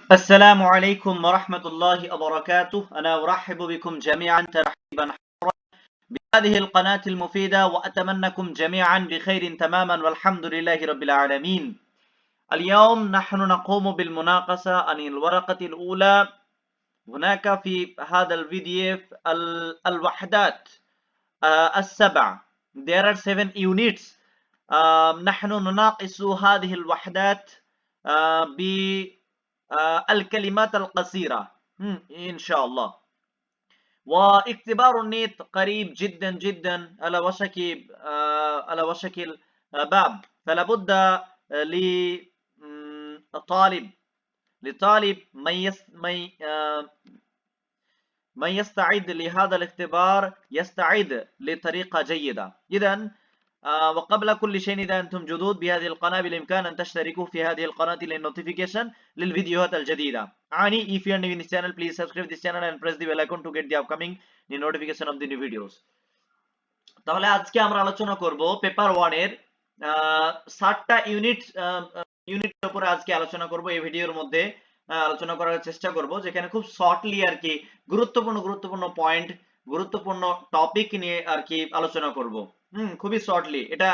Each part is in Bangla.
السلام عليكم ورحمة الله وبركاته. أنا أرحب بكم جميعا ترحيبا حارا بهذه القناة المفيدة، وأتمنىكم جميعا بخير تماما والحمد لله رب العالمين. اليوم نحن نقوم بالمناقشة عن الورقة الأولى. هناك في هذا الفيديو الوحدات السبع. There are 7 units. نحن نناقش هذه الوحدات بالكلمات القصيرة إن شاء الله. واختبار النيت قريب جدا جدا على وشك الباب، فلا بد لطالب من يستعد لهذا الاختبار يستعد لطريقة جيدة. إذن وقبل كل شيء، إذا أنتم جدد بهذه القناة بالإمكان أن تشتركوا في هذه القناة للنوتيفيكيشن للفيديوهات الجديدة. if you are new in this channel, please subscribe this channel and press the bell icon to get the upcoming notification of the new videos. তাহলে আজকে আমরা আলোচনা করব পেপার 1 এর 7টা ইউনিটের উপরে আজকে আলোচনা করব। এই ভিডিওর মধ্যে আলোচনা করার চেষ্টা করব, যেখানে খুব শর্টলি আর কি গুরুত্বপূর্ণ পয়েন্ট, গুরুত্বপূর্ণ টপিক নিয়ে আর কি আলোচনা করব। খুবই শর্টলি, এটা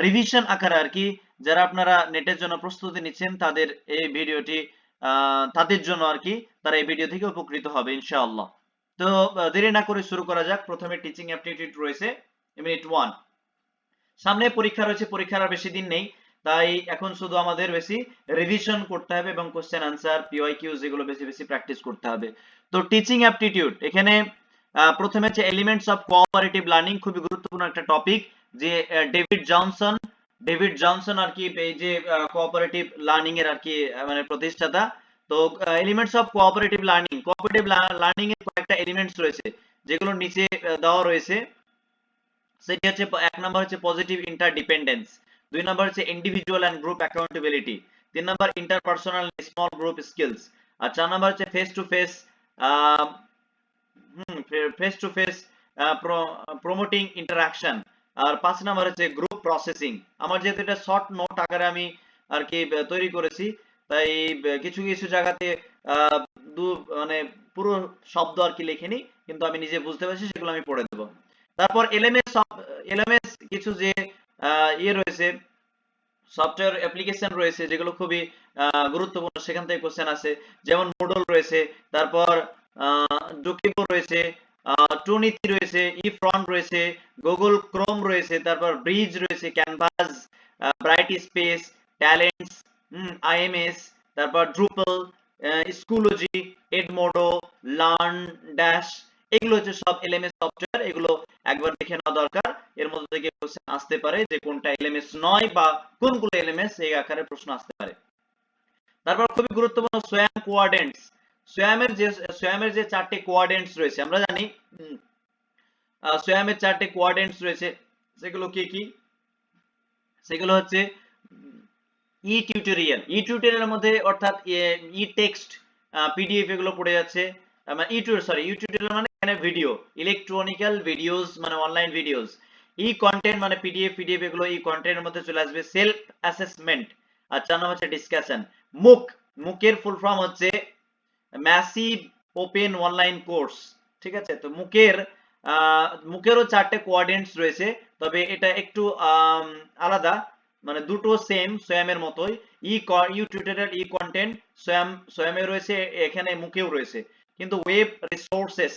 রিভিশন আকারে আর কি। যারা আপনারা নেটের জন্য প্রস্তুতি নিচ্ছেন তাদের এই ভিডিওটি তাদের জন্য আর কি, তারা এই ভিডিও থেকে উপকৃত হবে ইনশাআল্লাহ। তো দেরি না করে শুরু করা যাক। প্রথমে টিচিং অ্যাপটিটিউড রয়েছে ইউনিট 1। সামনে পরীক্ষা রয়েছে, পরীক্ষার আর বেশি দিন নেই, তাই এখন শুধু আমাদের বেশি রিভিশন করতে হবে এবং কোশ্চেন আনসার পিওয়াইকিউ যেগুলো বেশি বেশি প্র্যাকটিস করতে হবে। তো টিচিং অ্যাপটিটিউড, এখানে প্রথমে হচ্ছে এলিমেন্টস অফ কোঅপারেটিভ লার্নিং, খুবই গুরুত্বপূর্ণ একটা টপিক। যে ডেভিড জনসন আর কি এই যে কোঅপারেটিভ লার্নিং এর আর কি মানে প্রতিষ্ঠাতা। তো এলিমেন্টস অফ কোঅপারেটিভ লার্নিং এর কয়েকটা এলিমেন্টস রয়েছে যেগুলো নিচে দেওয়া রয়েছে। সেটি হচ্ছে, এক নাম্বার হচ্ছে পজিটিভ ইন্টারডিপেন্ডেন্স, 2 নাম্বার হচ্ছে individual and group accountability, 3 number interpersonal small group skills, আর 4 নাম্বার হচ্ছে face to face promoting interaction, আর 5 নাম্বার হচ্ছে গ্রুপ প্রসেসিং। আমার যেহেতু এটা শর্ট নোট আকারে আমি আর কি তৈরি করেছি, তাই কিছু কিছু জায়গাতে মানে পুরো শব্দ আর কি লিখিনি, কিন্তু আমি নিজে বুঝতে পারছি, সেগুলো আমি পড়ে দেবো। তারপর এলএমএস কিছু যে ইয়ে রয়েছে, সফটওয়্যার অ্যাপ্লিকেশন রয়েছে যেগুলো খুবই গুরুত্বপূর্ণ, সেখান থেকে কোশ্চেন আছে। যেমন মোডল রয়েছে, তারপর ডোকিবো রয়েছে, টুনিতি রয়েছে, ই ফ্রন্ট রয়েছে, গুগল ক্রোম রয়েছে, তারপর ব্রিজ রয়েছে, canvas, bright space, talents, IMS, তারপর ড্রুপল, স্কুলজি, এডমোডো, লার্ন ড্যাশ, এগুলো হচ্ছে সব এলএমএস সফটওয়্যার। এগুলো একবার দেখে নেওয়া দরকার। এর মধ্যে থেকে কোশ্চেন আসতে পারে যে কোনটা এলএমএস নয় বা কোনগুলো এলএমএস, এই আকারে প্রশ্ন আসতে পারে। তারপর খুবই গুরুত্বপূর্ণ সোয়াম কোয়াড্রেন্টস। সোয়ামের যে 4টি কোয়াড্রেন্টস রয়েছে, আমরা জানি সোয়ামের 4টি কোয়াড্রেন্টস রয়েছে। সেগুলো কি কি? সেগুলো হচ্ছে ই টিউটোরিয়াল মধ্যে, অর্থাৎ ই টেক্সট, পিডিএফ এগুলো পড়ে যাচ্ছে। টিউটোরিয়াল মানে এখানে ভিডিও, ইলেকট্রনিক্যাল ভিডিওস মানে অনলাইন ভিডিওস। ই কন্টেন্ট মানে পিডিএফ এগুলো ই কন্টেন্টের মধ্যে চলে আসবে। সেলফ অ্যাসেসমেন্ট, আর 4 নম্বর হচ্ছে ডিসকাশন। মুকের ফুল ফর্ম হচ্ছে ম্যাসিভ ওপেন অনলাইন কোর্স। ঠিক আছে, তো মুকেরও 4টে কোয়াড্রেন্টস রয়েছে, তবে এটা একটু আলাদা, মানে দুটো সেম সোয়ামের মতোই। ইউ টিউটোরিয়াল, ই কন্টেন্ট সোয়ামে রয়েছে, এখানে মুকেও রয়েছে, কিন্তু ওয়েব রিসোর্সেস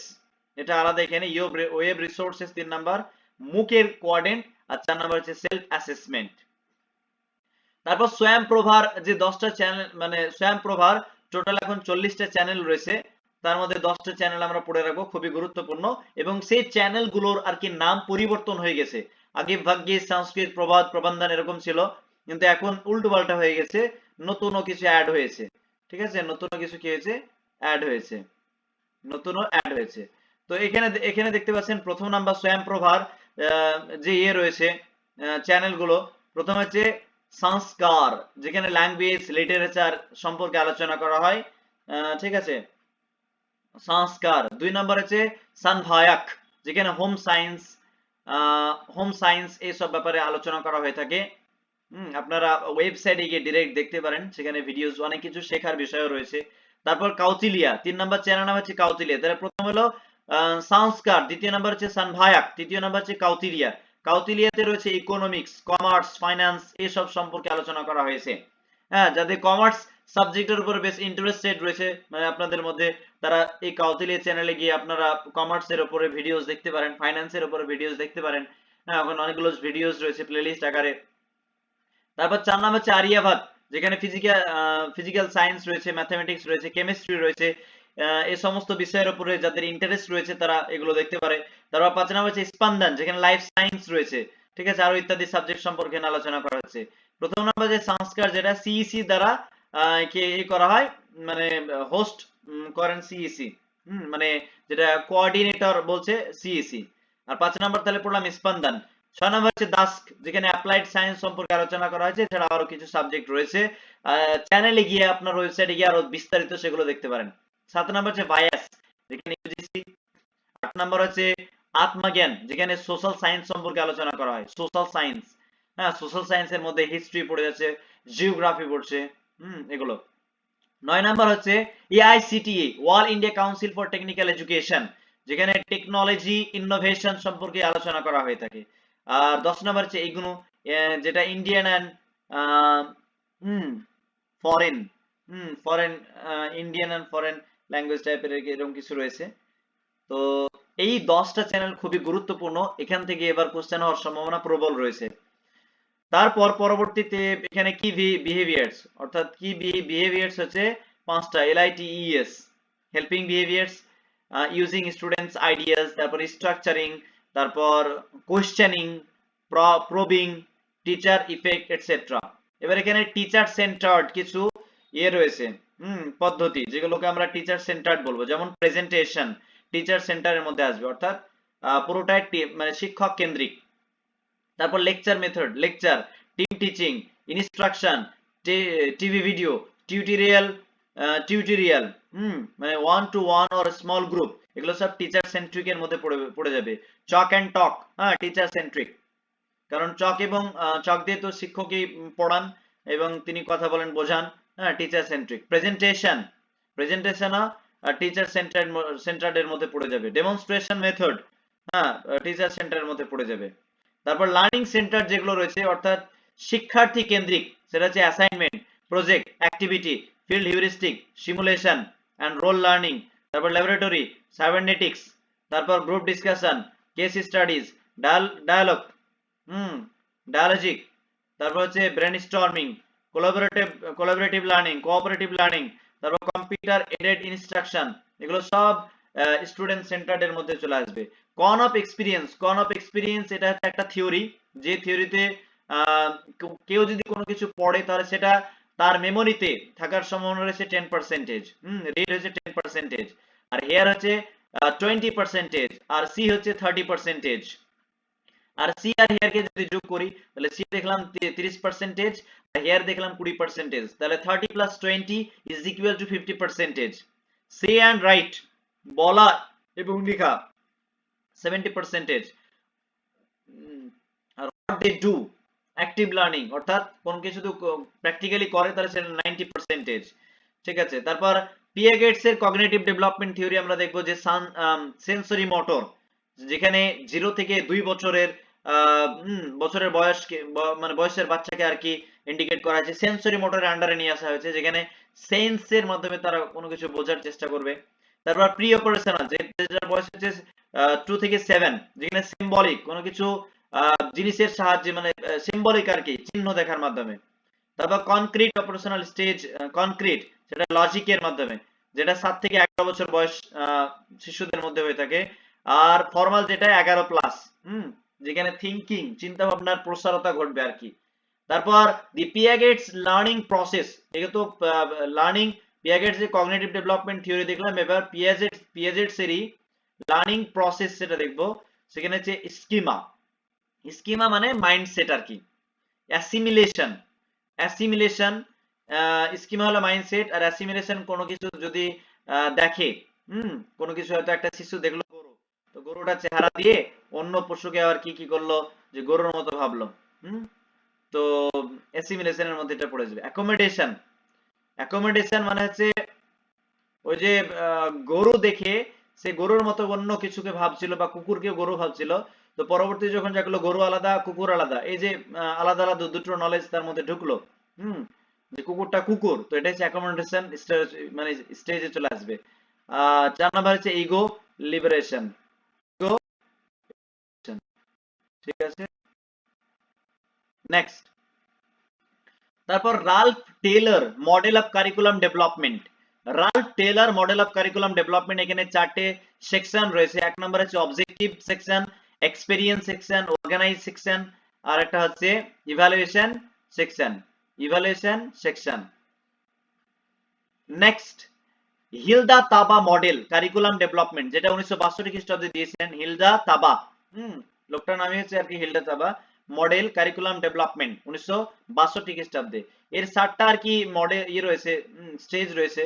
এটা আলাদা। এখানে ওয়েব রিসোর্সেস 3 নাম্বার, মুকের কোয়াড্রেন্ট, আর 4 নাম্বার হচ্ছে সেলফ অ্যাসেসমেন্ট। তারপর সোয়াম প্রভার যে 10টা চ্যানেল, মানে সোয়াম প্রভার টোটাল এখন 40টা চ্যানেল রয়েছে, তার মধ্যে 10টা চ্যানেল আমরা পড়ে রাখবো, খুবই গুরুত্বপূর্ণ। এবং সেই চ্যানেলগুলোর আর কি নাম পরিবর্তন হয়ে গেছে। আগে ভাগ্যে সংস্কৃত প্রভাত প্রবন্ধন এরকম ছিল, কিন্তু এখন উল্টো পাল্টা হয়ে গেছে, নতুনও কিছু অ্যাড হয়েছে। ঠিক আছে, নতুনও কিছু কি হয়েছে, অ্যাড হয়েছে। তো এখানে দেখতে পাচ্ছেন প্রথম নাম্বার সোয়াম প্রভার যে ইয়ে রয়েছে চ্যানেলগুলো। প্রথম হচ্ছে সংস্কার, যেখানে ল্যাঙ্গুয়েজ লিটারেচার সম্পর্কে আলোচনা করা হয়। ঠিক আছে, সংস্কার। 2 নম্বর হচ্ছে সানভায়াক, যেখানে হোম সায়েন্স এইসব ব্যাপারে আলোচনা করা হয়ে থাকে। আপনারা ওয়েবসাইটে গিয়ে ডিরেক্ট দেখতে পারেন, সেখানে ভিডিওস অনেক কিছু শেখার বিষয়ও রয়েছে। তারপর কাউতিলিয়া, 3 নম্বর চ্যানেল নাম হচ্ছে কাউতিলিয়া। তাহলে প্রথম হলো সংস্কার, দ্বিতীয় নাম্বার হচ্ছে সানভায়াক, তৃতীয় নাম্বার হচ্ছে কাউতিলিয়া। কাউতিলিয়াতে রয়েছে ইকোনমিক্স, কমার্স, ফাইন্যান্স এসব সম্পর্কে আলোচনা করা হয়েছে। হ্যাঁ, যাদের কমার্স সাবজেক্টের উপর বেশ ইন্টারেস্টেড রয়েছে মানে আপনাদের মধ্যে, তারা এই কাউতিলিয়া চ্যানেলে গিয়ে আপনারা কমার্সের উপরে ভিডিওস দেখতে পারেন, ফাইন্যান্সের উপরে ভিডিওস দেখতে পারেন। হ্যাঁ, এখন অনেকগুলো ভিডিওস রয়েছে প্লেলিস্ট আকারে। তারপর 4 নাম্বার হচ্ছে আরিয়াভাত, যেখানে ফিজিক্যাল সায়েন্স রয়েছে, ম্যাথমেটিক্স রয়েছে, কেমিস্ট্রি রয়েছে। এই সমস্ত বিষয়ের উপরে যাদের ইন্টারেস্ট রয়েছে তারা এগুলো দেখতে পারে। তারপর 5 নাম্বার হচ্ছে স্পান্দন, যেখানে লাইফ সায়েন্স রয়েছে, ঠিক আছে, আরো ইত্যাদি সাবজেক্ট সম্পর্কে আলোচনা করা হচ্ছে। প্রথম নাম্বার যে সংস্কার, যেটা সিইসি দ্বারা কে করা হয়, মানে হোস্ট করেন সিইসি, মানে যেটা কোঅর্ডিনেটর বলছে সিইসি। আর 5 নাম্বার তাহলে পড়লাম স্পান্দন। 6 নাম্বার হচ্ছে দাস্ক, যেখানে অ্যাপ্লাইড সায়েন্স সম্পর্কে আলোচনা করা হয়েছে, এছাড়া আরো কিছু সাবজেক্ট রয়েছে। চ্যানেলে গিয়ে আপনার ওয়েবসাইটে গিয়ে আরো বিস্তারিত সেগুলো দেখতে পারেন। 7 নাম্বার হচ্ছে বায়াস, যেখানে ইউজিসি। 8 নাম্বার হচ্ছে আত্মজ্ঞান, যেখানে সোশ্যাল সায়েন্স সম্পর্কে আলোচনা করা হয়, সোশ্যাল সায়েন্স। হ্যাঁ, সোশ্যাল সায়েন্সের মধ্যে হিস্ট্রি পড়ে যাচ্ছে, জিওগ্রাফি পড়ছে, এগুলো। 9 নাম্বার হচ্ছে AICTE, wall India council for technical education, যেখানে টেকনোলজি ইনোভেশন সম্পর্কে আলোচনা করা হয়ে থাকে। আর 10 নাম্বার হচ্ছে ইগনু, যেটা Indian and foreign foreign Indian and foreign language টাইপের এরকম কিছু রয়েছে। তো এই 10টা চ্যানেল খুবই গুরুত্বপূর্ণ, এখান থেকে এবার কোশ্চেন হওয়ার সম্ভাবনা প্রবল রয়েছে। তারপর পরবর্তীতে এখানে কি বিহেভিয়ার্স, অর্থাৎ কি বিহেভিয়ার্স হচ্ছে 5টা, LITES, helping behaviours, using students ideas, তারপর স্ট্রাকচারিং, তারপর questioning, probing, teacher effect etcetera. এবার এখানে টিচার সেন্টার্ড কিছু রয়েছে, পদ্ধতি, যেগুলোকে আমরা টিচার সেন্টার্ড বলবো। যেমন প্রেজেন্টেশন টিচার সেন্টারের মধ্যে আসবে, অর্থাৎ পুরোটাই মানে শিক্ষক কেন্দ্রিক। তারপর lecture method, lecture, team teaching, instruction, TV video, tutorial, মানে 1 to 1 অর স্মল গ্রুপ, এগুলো সব টিচার সেন্ট্রিক এর মধ্যে পড়ে যাবে। চক অ্যান্ড টক, হ্যাঁ, টিচার সেন্ট্রিক, কারণ চক এবং চক দিয়ে তো শিক্ষকই পড়ান এবং তিনি কথা বলেন, বোঝান। হ্যাঁ, টিচার সেন্ট্রিক। প্রেজেন্টেশনও টিচার সেন্টার্ড এর মধ্যে পড়ে যাবে। ডেমনস্ট্রেশন মেথড, হ্যাঁ, টিচার সেন্টারের মধ্যে পড়ে যাবে। তারপর লার্নিং সেন্টার যেগুলো রয়েছে, অর্থাৎ শিক্ষার্থী কেন্দ্রিক, সেটা হচ্ছে assignment, project, activity, field heuristic, simulation and role learning, তারপর ল্যাবরেটরি, সাইবারনেটিক্স, তারপর group discussion, case studies, dialogue, dialogic, তারপর হচ্ছে brainstorming, collaborative learning, cooperative learning, তারপর কম্পিউটার এডেড ইনস্ট্রাকশন, এগুলো সব স্টুডেন্ট সেন্টার্ড এর মধ্যে চলে আসবে। কন অফ এক্সপিরিয়েন্স, এটা হচ্ছে একটা থিওরি, যে থিওরিতে কেউ যদি কোনো কিছু পড়ে তাহলে সেটা তার মেমোরিতে থাকার সম্ভাবনা রয়েছে 10%, রিড হচ্ছে 10%, আর হেয়ার হচ্ছে 20%, আর সি হচ্ছে 30%। আর সি আর হেয়ার কে যদি যোগ করি তাহলে সি দেখলাম 30%, আর হেয়ার দেখলাম 20%, তাহলে 30 + 20 = 50%। সে অ্যান্ড রাইট, বলা এবং লেখা 70%। আর what they do, active learning, অর্থাৎ কোন কিছু যদি প্র্যাকটিক্যালি করে তাহলে সেটা 90%। ঠিক আছে, তারপর পিয়াগেটস এর কগনিটিভ ডেভেলপমেন্ট থিওরি আমরা দেখবো, যে সেন্সরি মোটর, যেখানে 0 থেকে 2 বছরের বছরের বয়সকে মানে বয়সের বাচ্চাকে আর কি ইন্ডিকেট করা হয়েছে, সেন্সরি মোটরের আন্ডারে নিয়ে আসা হয়েছে, যেখানে সেন্সের মাধ্যমে তারা কোনো কিছু বোঝার চেষ্টা করবে। তারপর প্রি অপারেশনাল, যেটার বয়স হচ্ছে 2 থেকে 7, যেখানে সিম্বলিক কোনো কিছু জিনিসের সাহায্যে, মানে সিম্বলিক আর কি, চিহ্ন দেখার মাধ্যমে। তারপর কনক্রিট অপারেশনাল স্টেজ, কনক্রিট, সেটা লজিকের মাধ্যমে, যেটা 7 থেকে 11 বছর বয়স শিশুদের মধ্যে হয়ে থাকে। আর ফর্মাল, যেটা 11+, যেখানে থিঙ্কিং, চিন্তা ভাবনার প্রসারতা ঘটবে আর কি। তারপর দি পিয়াগেটস লার্নিং প্রসেস, এটা তো লার্নিং, পিয়াগেটস এর কগনিটিভ ডেভেলপমেন্ট থিওরি দেখলাম, এবার পিয়াগেটস এরই লার্নিং প্রসেস সেটা দেখবো। সেখানে হচ্ছে স্কিমা মানে মাইন্ডসেট আর কি, অ্যাসিমিলেশন, স্কিমা হলো মাইন্ডসেট, আর অ্যাসিমিলেশন কোনো কিছু যদি দেখে, কোনো কিছু হয়তো একটা শিশু দেখলো গরু, তো গরুটা চেহারা দিয়ে অন্য পশুকে আবার কি করলো, যে গরুর মতো ভাবলো, তো অ্যাসিমিলেশনের মধ্যে এটা পড়ে যাবে। অ্যাকোমোডেশন মানে হচ্ছে ওই যে গরু দেখে সে গরুর মতো অন্য কিছুকে ভাবছিল বা কুকুরকে গরু ভাবছিল, তো পরবর্তী যখন দেখলো গরু আলাদা কুকুর আলাদা, এই যে আলাদা আলাদা দুটো নলেজ তার মধ্যে ঢুকলো, হুম, যে কুকুরটা কুকুর, তো এটা হচ্ছে অ্যাকোমোডেশন স্টেজ, মানে স্টেজে চলে আসবে। 4 নাম্বার হচ্ছে ইগো লিবারেশন। ইগো, ঠিক আছে। নেক্সট, তারপর Ralph Tyler model of curriculum development. Ralph Tyler model of curriculum development, এখানে 4টে সেকশন রয়েছে। এক নম্বর হচ্ছে objective section, experience section, organise section, আর একটা হচ্ছে evaluation section. Evaluation section. Next, Hilda Taba model curriculum development, যেটা 1962 খ্রিস্টাব্দে দিয়েছিলেন হিলদা তাবা। লোকটার নামই হচ্ছে আর কি হিলদা তাবা। মডেল কারিকুলাম ডেভেলপমেন্ট 1962 খ্রিস্টাব্দে। এর 7টা আর কি মডেল রয়েছে, স্টেজ রয়েছে,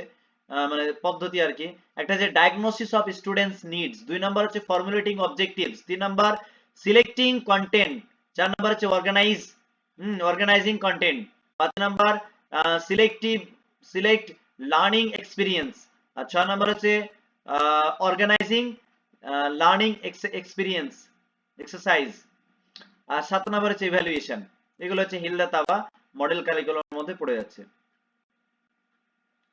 মানে পদ্ধতি আর কি। একটা যে diagnosis of students needs, 2 number হচ্ছে formulating objectives, 3 number selecting content, 4 number হচ্ছে organising content, 5 number select learning experience, আর 6 নাম্বার হচ্ছে অর্গানাইজিং লার্নিং এক্সপিরিয়েন্স এক্সারসাইজ, আর 7 নাম্বার হচ্ছে ইভ্যালুয়েশন। এগুলো হচ্ছে হিলদা তাবা মডেল কারিকুলামের মধ্যে পড়ে যাচ্ছে।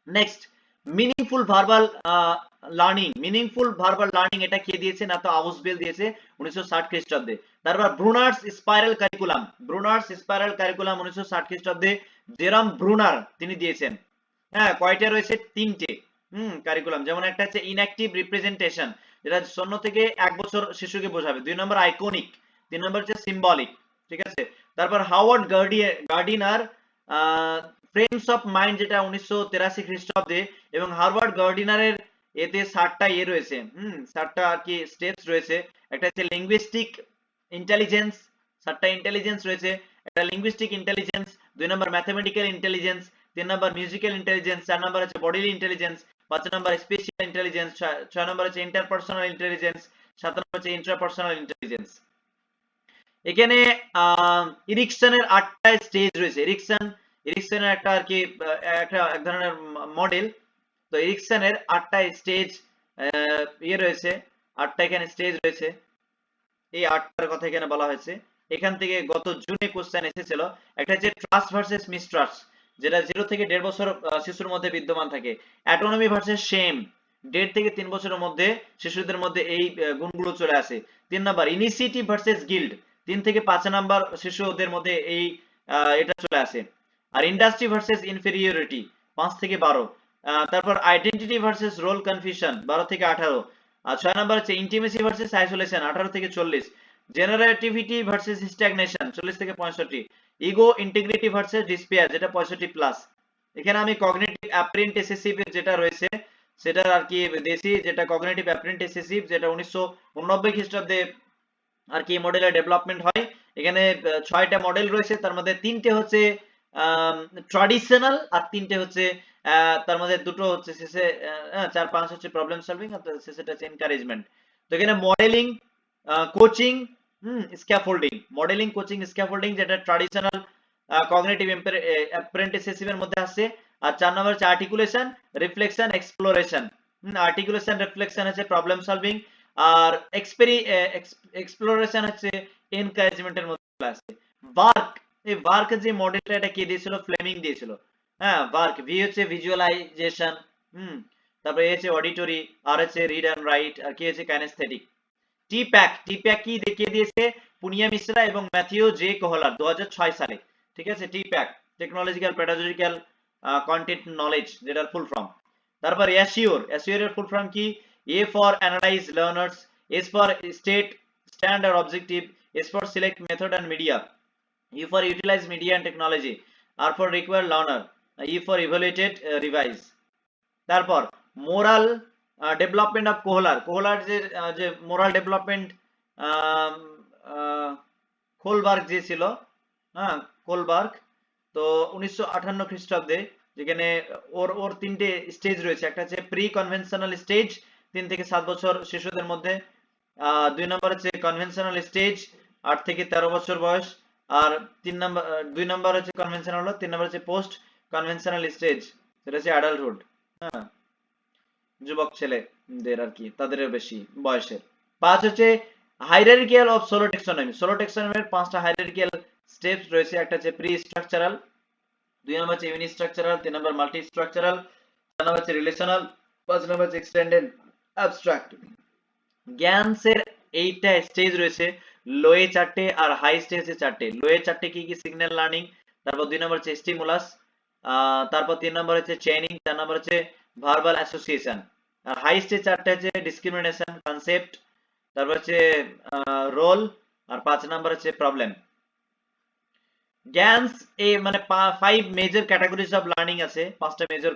নেক্সট, মিনিংফুল ভার্বাল লার্নিং এটা কে দিয়েছে না, তো আউসবেল দিয়েছে 1960 খ্রিস্টাব্দে। তারপর ব্রুনার্স স্পাইরাল কারিকুলাম 1960 খ্রিস্টাব্দে জেরম ব্রুনার তিনি দিয়েছেন। হ্যাঁ, কয়টা রয়েছে? 3টে কারিকুলাম। যেমন একটা হচ্ছে ইনঅ্যাক্টিভ রিপ্রেজেন্টেশন, যেটা 0 থেকে 1 বছর শিশুকে বোঝাবে। 2 নম্বর আইকনিক, 3 নম্বর হচ্ছে সিম্বলিক, ঠিক আছে। তারপর Howard Gardiner frames of mind, যেটা 1983 খ্রিস্টাব্দে, এবং হার্ভার্ড গার্ডিনারের এতে 7টা রয়েছে, 7টা আর কি স্টেপস রয়েছে। একটা হচ্ছে লিঙ্গুইস্টিক ইন্টেলিজেন্স, 7টা ইন্টেলিজেন্স রয়েছে। একটা লিঙ্গুইস্টিক ইন্টেলিজেন্স, 2 নম্বর ম্যাথমেটিক্যাল ইন্টেলিজেন্স, 3 নম্বর মিউজিক্যাল ইন্টেলিজেন্স, 4 নম্বর হচ্ছে বডিলি ইন্টেলিজেন্স, 5 নম্বর স্পেশাল ইন্টেলিজেন্স, 6 নম্বর হচ্ছে ইন্টারপার্সোনাল ইন্টেলিজেন্স, 7 নম্বর হচ্ছে ইন্ট্রাপার্সোনাল ইন্টেলিজেন্স। এখানে ইরিকসনের 8টা স্টেজ রয়েছে। এরিকসনের একটা আর কি একটা এক ধরনের মডেল। তো এরিকসনের 8টা স্টেজ রয়েছে, 8টা এখানে স্টেজ রয়েছে। এই 8টার কথা এখানে বলা হয়েছে। এখান থেকে গত জুনে কোশ্চেন এসেছিল। একটা হচ্ছে ট্রাস্ট ভার্সেস মিসট্রাস্ট, যেটা 0 থেকে 1.5 বছর শিশুর মধ্যে বিদ্যমান থাকে। অ্যাটোনমি ভার্সেস শেম, 1.5 থেকে 3 বছরের মধ্যে শিশুদের মধ্যে এই গুণগুলো চলে আসে। 3 নাম্বার ইনিশিয়েটিভ ভার্সেস গিল্ড, 3 থেকে 5 নাম্বার শিশুদের মধ্যে এই এটা চলে আসে। আর ইন্ডাস্ট্রি ভার্সেস ইনফেরিয়রিটি 5 থেকে 12। তারপর আইডেন্টিটি ভার্সেস রোল কনফিউশন 12 থেকে 18। আর 6 নাম্বার হচ্ছে ইন্টিমেসি ভার্সেস আইসোলেশন 18 থেকে 40। জেনারেটিভিটি ভার্সেস স্ট্যাগনেশন 40 থেকে 65। ইগো ইন্টিগ্রিটি ভার্সেস ডিসপেয়ার, যেটা 65 প্লাস। এখানে আমি কগনিটিভ অ্যাপ্রেন্টিসশিপ যেটা রয়েছে সেটা আর কি দেশি, যেটা কগনিটিভ অ্যাপ্রেন্টিসশিপ, যেটা 1989 খ্রিস্টাব্দে আর কি মডেলের ডেভেলপমেন্ট হয়। এখানে 6টা মডেল রয়েছে, তার মধ্যে 3টে হচ্ছে ট্র্যাডিশনাল, আর 3টে হচ্ছে তার মধ্যে দুটো হচ্ছে শেষে 4-5 হচ্ছে প্রবলেম সলভিং, আর শেষেটা হচ্ছে এনকারেজমেন্ট। তো এখানে মডেলিং, কোচিং, স্ক্যাফোল্ডিং যেটা ট্র্যাডিশনাল কগনিটিভ অ্যাপ্রেন্টিসশিপের মধ্যে আসছে। আর 4 নম্বর হচ্ছে articulation, reflection, exploration. Articulation reflection হচ্ছে প্রবলেম সলভিং, আর এক্সপ্লোরেশন হচ্ছে এনকারেজমেন্টের মধ্যে আসে। ভার্ক, এই ভার্ক যে মডেলটা এটা কে দিয়েছিল? ফ্লেমিং দিয়েছিল। হ্যাঁ, ভার্ক, ভি হচ্ছে ভিজুয়ালাইজেশন, তারপরে এ হচ্ছে অডিটরি, আর হচ্ছে রিড অ্যান্ড রাইট, আর কি হচ্ছে কাইনেস্থেটিক। টিপ্যাক কি দেখিয়ে দিয়েছে? পুনিয়া মিশ্রা এবং ম্যাথিউ জে কোহলার 2006 সালে, ঠিক আছে। TPACK technological pedagogical content knowledge, যেটার ফুল ফর্ম। তারপর অ্যাসিওর এর ফুল ফর্ম কি? A for analyse learners, S for state standard objective, S for select method and media, U for utilise media and technology, R for require learner, E for evaluated revise. তারপর মোরাল ডেভেলপমেন্ট অফ কোহলার যে মোরাল ডেভেলপমেন্ট কোলবার্গ যে ছিল, হ্যাঁ কোলবার্গ, তো 1958 খ্রিস্টাব্দে, যেখানে ওর ওর 3টে স্টেজ রয়েছে। একটা হচ্ছে প্রি কনভেনশনাল স্টেজ, 3 থেকে 7 বছর শিশুদের মধ্যে। 2 নম্বর হচ্ছে কনভেনশনাল স্টেজ, 8 থেকে 13 বছর বয়স। আর 2 নম্বর হচ্ছে কনভেনশনাল, 3 নম্বর হচ্ছে পোস্ট কনভেনশনাল স্টেজ, সেটা হচ্ছে অ্যাডাল্টহুড। হ্যাঁ, যুবক ছেলেদের আর কি, তাদের বেশি বয়সের। 5 হচ্ছে হাইরার্কিয়াল অফ সোলো টেক্সোনমি। সোলো টেক্সোনমির 5টা হাইরার্কিয়াল স্টেপস রয়েছে। একটা হচ্ছে প্রি স্ট্রাকচারাল, 2 নম্বর হচ্ছে ইউনি স্ট্রাকচারাল, 3 নম্বর মাল্টি স্ট্রাকচারাল, 4 নম্বর হচ্ছে রিলেশনাল, 5 নম্বর হচ্ছে এক্সটেন্ডেড অ্যাবস্ট্রাক্ট। জ্ঞানসের 8টা স্টেজ রয়েছে, লোয়ে 4টে আর হাই স্টেজে 4টে। লোয়ে 4টে কি কি? সিগন্যাল লার্নিং, তারপর 2 নম্বর হচ্ছে স্টিমুলাস, তারপর 3 নম্বর হচ্ছে চেইনিং, 4 নম্বর হচ্ছে ভার্বাল অ্যাসোসিয়েশন, আর হাই স্টেজ 4টে হচ্ছে ডিসক্রিমিনেশন, কনসেপ্ট, তারপর হচ্ছে রোল, আর 5 নম্বর হচ্ছে প্রবলেম। জ্ঞানস এ মানে 5 মেজর ক্যাটাগরিজ অফ লার্নিং আছে, 5টা মেজর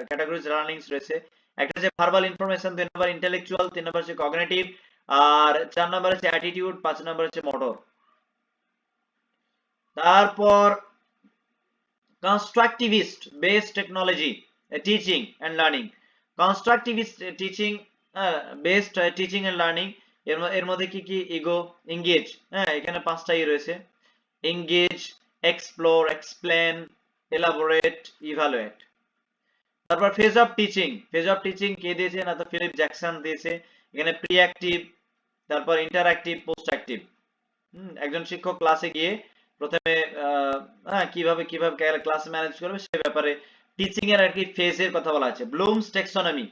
ক্যাটাগরিজ লার্নিংস রয়েছে। একটা হচ্ছে ভার্বাল ইনফরমেশন, 2 নম্বর ইন্টেলেকচুয়াল, 3 নম্বর হচ্ছে কগনিটিভ, আর 4 নম্বর হচ্ছে অ্যাটিটিউড, 5 নম্বর হচ্ছে মোটর। তারপর constructivist based technology teaching and learning. Constructivist teaching based teaching and learning, এর মধ্যে কি কি? ইগো, এঙ্গেজ, হ্যাঁ এখানে 5টাই রয়েছে। engage, explore, explain, elaborate, evaluate। তারপর phase of teaching. Phase of teaching কে দিয়েছে? না তো ফিলিপ জ্যাকসন দিয়েছে। এখানে প্রি অ্যাক্টিভ, তারপর ইন্টারঅ্যাক্টিভ, পোস্ট অ্যাক্টিভ। একজন শিক্ষক ক্লাসে গিয়ে প্রথমে কিভাবে কিভাবে ক্লাস ম্যানেজ করবে সে ব্যাপারে টিচিং এর আর কি ফেজের কথা বলা আছে। ব্লুমস টেক্সোনমি,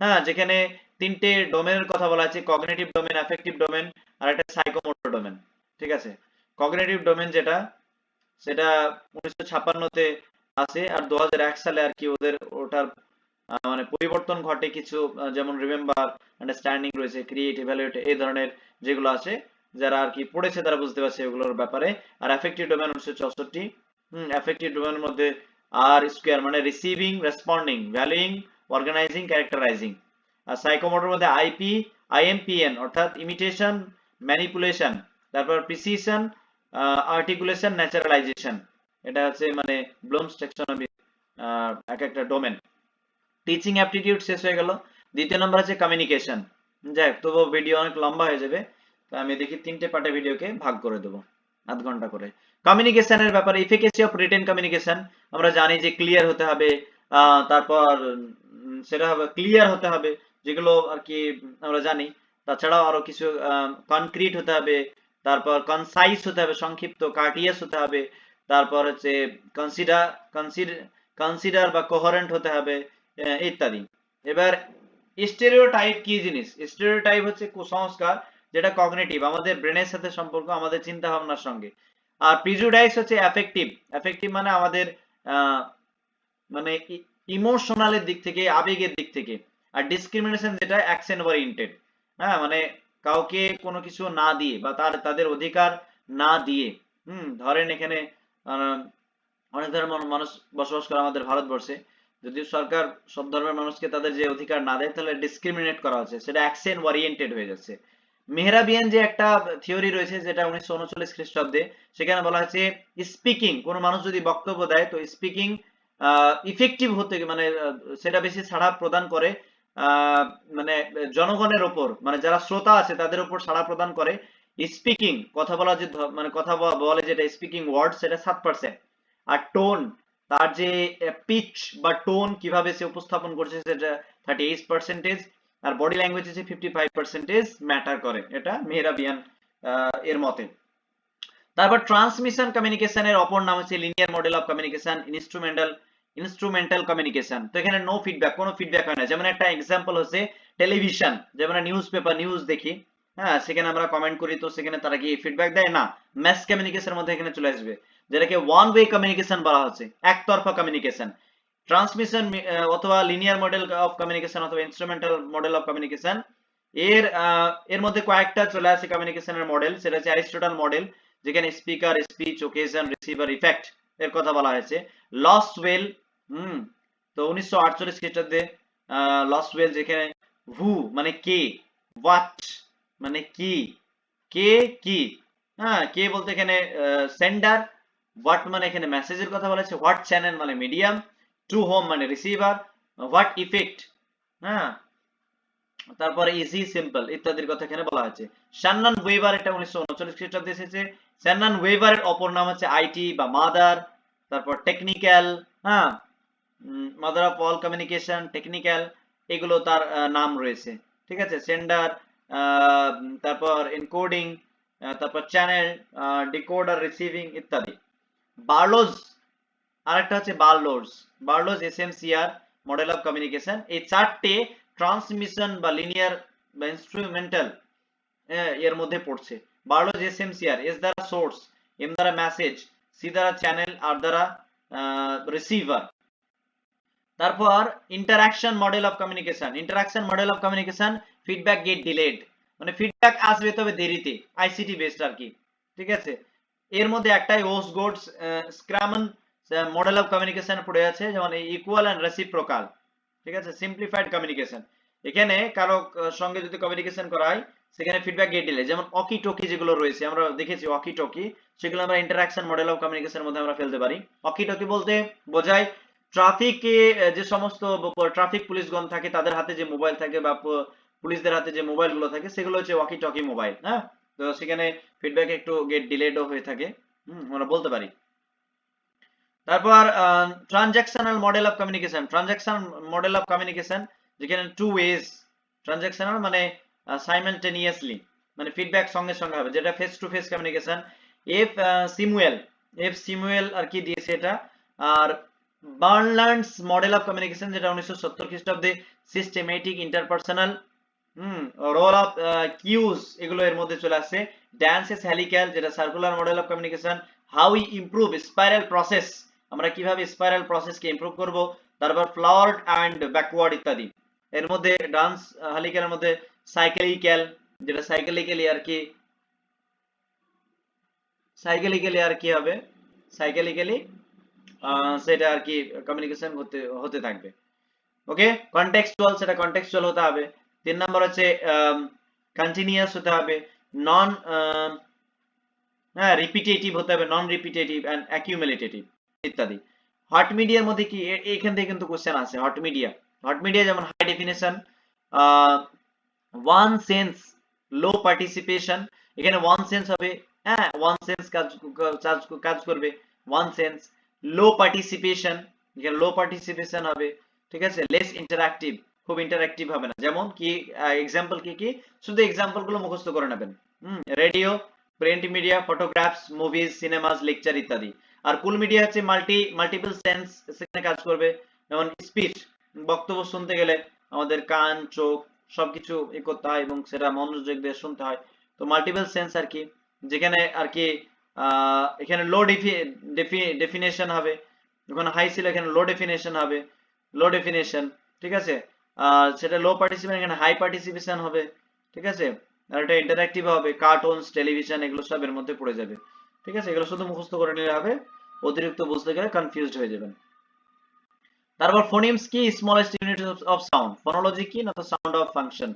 হ্যাঁ যেখানে 3টে ডোমেনের কথা বলা আছে, কগনিটিভ ডোমেন, অ্যাফেক্টিভ ডোমেন, আর একটা সাইকোমোটর ডোমেন। ঠিক আছে, কগনিটিভ ডোমেন যেটা সেটা 1956 তে আছে, আর 2001 সালে আর কি ওদের ওটার মানে পরিবর্তন ঘটে কিছু, যেমন রিমেম্বার, আন্ডারস্ট্যান্ডিং রয়েছে, ক্রিয়েট, ইভ্যালুয়েট, এই ধরনের যেগুলো আছে, যারা আর কি পড়েছে তারা বুঝতে পারছে এগুলোর ব্যাপারে। আর অ্যাফেক্টিভ ডোমেন 1964। অ্যাফেক্টিভ ডোমেনের মধ্যে আর স্কোয়ার মানে রিসিভিং, রেসপন্ডিং, ভ্যালুইং, অর্গানাইজিং, ক্যারেক্টারাইজিং। আর সাইকোমোটর মধ্যে আইপি, আইএমপিএন অর্থাৎ ইমিটেশন, ম্যানিপুলেশন, তারপর প্রিসিশন, আর্টিকুলেশন, ন্যাচারালাইজেশন। এটা হচ্ছে মানে ব্লুমস টেক্সোনমি এক একটা ডোমেন। টিচিং অ্যাপটিটিউড শেষ হয়ে গেল। দ্বিতীয় নম্বর আছে কমিউনিকেশন। যাই হোক, তবুও ভিডিও অনেক লম্বা হয়ে যাবে, তো আমি দেখি 3টে পার্টে ভিডিওকে ভাগ করে দেবো, আধ ঘন্টা করে। কমিউনিকেশনের ব্যাপারে এফিকেসি অফ রিটেন কমিউনিকেশন, আমরা জানি যে ক্লিয়ার হতে হবে, তারপর সেটা হবে ক্লিয়ার হতে হবে, যেগুলো আর কি আমরা জানি। তাছাড়াও আরো কিছু কনক্রিট হতে হবে, তারপর কনসাইজ হতে হবে, সংক্ষিপ্ত, কার্টিয়াস হতে হবে, তারপর হচ্ছে কনসিডার কনসিডার কনসিডার বা কোহেরেন্ট হতে হবে, ইত্যাদি। এবার স্টেরিওটাইপ কি জিনিস? স্টেরিওটাইপ হচ্ছে কুসংস্কার, যেটা কগনিটিভ, আমাদের ব্রেনের সাথে সম্পর্ক, আমাদের চিন্তা ভাবনার সঙ্গে। আর প্রিজুডাইস হচ্ছে অ্যাফেক্টিভ। অ্যাফেক্টিভ মানে আমাদের মানে ইমোশনালের দিক থেকে, আবেগের দিক থেকে। আর ডিসক্রিমিনেশন যেটা অ্যাকশন ওরিয়েন্টেড, হ্যাঁ মানে কাউকে কোনো কিছু না দিয়ে বা তাদের অধিকার না দিয়ে। ধরেন এখানে অনেক ধর্মের মানুষ বসবাস করে আমাদের ভারতবর্ষে, যদি সরকার সব ধর্মের মানুষকে তাদের যে অধিকার না দেয় তাহলে ডিসক্রিমিনেট করা হচ্ছে, সেটা অ্যাকশন ওরিয়েন্টেড হয়ে যাচ্ছে। মেহরাবিয়ান যে একটা থিওরি রয়েছে যেটা 1939 খ্রিস্টাব্দে, সেখানে বলা হয়েছে স্পিকিং, কোনো মানুষ যদি বক্তব্য দেয় তো স্পিকিং ইফেক্টিভ হতে মানে সেটা বেশি সাড়া প্রদান করে মানে জনগণের ওপর, মানে যারা শ্রোতা আছে তাদের উপর সাড়া প্রদান করে স্পিকিং, কথা বলা যে মানে কথা বলে যেটা স্পিকিং ওয়ার্ড, সেটা 7%। আর টোন, তার যে পিচ বা টোন কিভাবে সে উপস্থাপন করছে সেটা 38%। আর বডি ল্যাঙ্গুয়েজ হচ্ছে 55% ম্যাটার করে, এটা মেহরাবিয়ান এর মতে। তারপর ট্রান্সমিশন কমিউনিকেশনের অপর নাম হচ্ছে linear model of communication, instrumental communication. তো এখানে নো ফিডব্যাক, কোনো ফিডব্যাক হয় না। যেমন একটা এক্সাম্পল হচ্ছে টেলিভিশন, যেমন নিউজ পেপার, নিউজ দেখি, হ্যাঁ সেখানে আমরা কমেন্ট করি, তো সেখানে তারা কি ফিডব্যাক দেয়? না। ম্যাস কমিউনিকেশনের মধ্যে এখানে চলে আসবে, যেটাকে ওয়ান ওয়ে কমিউনিকেশন বলা হচ্ছে, একতরফা কমিউনিকেশন। ট্রান্সমিশন অথবা লিনিয়ার মডেল অফ কমিউনিকেশন অথবা ইনস্ট্রুমেন্টাল মডেল অফ কমিউনিকেশন, এর মধ্যে কয়েকটা চলে আসে কমিউনিকেশনের মডেল। সেটা হচ্ছে অ্যারিস্টটল মডেল, যেখানে speaker, speech, occasion, receiver, effect এর কথা বলা হয়েছে। লসওয়েল, তো 1948 খ্রিস্টাব্দে লসওয়েল, যেখানে হু মানে কে, হোয়াট মানে কি, কে কি, হ্যাঁ কে বলতে এখানে সেন্ডার, হোয়াট মানে এখানে মেসেজের কথা বলা হয়েছে, হোয়াট চ্যানেল মানে মিডিয়াম, টু হোম মানে রিসিভার, হোয়াট ইফেক্ট, হ্যাঁ তারপরে ইজি, সিম্পল ইত্যাদির কথা এখানে বলা হয়েছে। শান্নন ওয়েবার, এটা 1939 খ্রিস্টাব্দে এসেছে। শান্নন ওয়েবারের অপর নাম হচ্ছে আইটি বা মাদার, তারপর টেকনিক্যাল, হ্যাঁ mother of all communication, technical. এগুলো তার নাম রয়েছে, ঠিক আছে। সেন্ডার, তারপর এনকোডিং, তারপর চ্যানেল, ডিকোডার, রিসিভিং ইত্যাদি। বার্লোজ, আরেকটা হচ্ছে বার্লোজ এসএমসিআর মডেল অফ কমিউনিকেশন। এই চারটে ট্রান্সমিশন বা লিনিয়ার বা ইনস্ট্রুমেন্টাল এর মধ্যে পড়ছে। বার্লোজ এসএমসিআর, এস দ্বারা সোর্স, এম দ্বারা মেসেজ, সি দ্বারা চ্যানেল, আর দ্বারা রিসিভার। তারপর interaction model of communication, feedback get delayed, মানে ফিডব্যাক আসবে তবে দেরিতে, আইসিটি বেসড আর কি, ঠিক আছে। এর মধ্যে একটাই ওসগোডস স্ক্রামন মডেল অফ কমিউনিকেশন পড়ে আছে, যেমন ইকুয়াল এন্ড রেসিপ্রোকাল, ঠিক আছে। সিম্পলিফাইড কমিউনিকেশন, এখানে কারো সঙ্গে যদি কমিউনিকেশন করা হয় সেখানে ফিডব্যাক গেট ডিলে, যেমন অকি টকি যেগুলো রয়েছে আমরা দেখেছি অকি টকি, সেগুলো আমরা ইন্টারাকশন মডেল অফ কমিউনিকেশনের মধ্যে আমরা ফেলতে পারি। অকি টকি বলতে বোঝায় ট্রাফিকে যে সমস্ত ট্রাফিক পুলিশগণ থাকে তাদের হাতে যে মোবাইল থাকে বা পুলিশদের হাতে যে মোবাইল গুলো থাকে সেগুলো হচ্ছে ওয়াকি টকি মোবাইল, হ্যাঁ। তো সেখানে ফিডব্যাক একটু গেট ডিলেডও হয়ে থাকে, আমরা বলতে পারি। তারপর ট্রানজ্যাকশনাল মডেল অফ কমিউনিকেশন, যেখানে টু ওয়েজ ট্রানজ্যাকশনাল মানে সাইমালটেনিয়াসলি, মানে ফিডব্যাক সঙ্গে সঙ্গে হবে, যেটা face to face communication. F Samuel আর কি দিয়েছে এটা। আর বার্নল্যান্ডস মডেল অফ কমিউনিকেশন, যেটা 1970 খ্রিস্টাব্দে, systematic interpersonal, role of cues, এগুলো এর মধ্যে চলে আসছে। ড্যান্সেস হেলিক্যাল, যেটা circular model of communication. How we improve spiral process, আমরা কিভাবে স্পাইরাল প্রসেসকে ইমপ্রুভ করব। তারপর ফ্লাওয়ার্ড অ্যান্ড ব্যাকওয়ার্ড ইত্যাদি। এর মধ্যে ডান্স হেলিক্যালের মধ্যে সাইকেলিক্যাল, যেটা সাইকেলিক্যালি আর কি হবে, সাইকেলিক্যালি সেটা আর কি কমিউনিকেশন হতে থাকবে। ওকে, কনটেক্সচুয়াল, সেটা কনটেক্সচুয়াল হতে হবে। 3 নাম্বার হচ্ছে কন্টিনিউয়াস হতে হবে, নন রিপিটেটিভ হতে হবে, নন রিপিটেটিভ এন্ড অ্যাকিউমুলেটেটিভ ইত্যাদি। হট মিডিয়ার মধ্যে কি, এখান থেকে কিন্তু কোশ্চেন আছে। হট মিডিয়া যেমন হাই ডেফিনেশন, ওয়ান সেন্স, লো পার্টিসিপেশন, এখানে ওয়ান সেন্স হবে, হ্যাঁ, ওয়ান সেন্স কাজ করবে, ওয়ান সেন্স। লো পার্টিসিপেশন, এখানে লো পার্টিসিপেশন হবে, ঠিক আছে। লেস ইন্টারঅ্যাক্টিভ, খুব ইন্টারঅ্যাক্টিভ হবে না। যেমন কি এক্সাম্পল কি, শুধু এক্সাম্পল গুলো মুখস্থ করে নেবেন। Radio, print media, photographs, movies, cinemas, lecture ইত্যাদি। আর কুল মিডিয়া হচ্ছে মাল্টিপল সেন্স, সেখানে কাজ করবে, যেমন স্পিচ, বক্তব্য শুনতে গেলে আমাদের কান, চোখ সবকিছু করতে হয় এবং সেটা মনোযোগ দিয়ে শুনতে হয়। তো মাল্টিপল সেন্স আর কি, যেখানে আর কি এখানে লো ডেফিনেশন হবে, ওখানে হাই ছিল এখানে লো ডেফিনেশন হবে, ঠিক আছে। আর সেটা লো পার্টিসিপেশন, এখানে হাই পার্টিসিপেশন হবে, ঠিক আছে। আর এটা ইন্টারঅ্যাক্টিভ হবে, কার্টুনস, টেলিভিশন, এগুলো সব এর মধ্যে পড়ে যাবে, ঠিক আছে। এগুলো শুধু মুখস্থ করে নিলে হবে, অতিরিক্ত বুঝতে গেলে কনফিউজড হয়ে যাবেন। তারপর ফোনিমস কি, smallest unit of sound. Phonology কি না তো সাউন্ড অফ ফাংশন,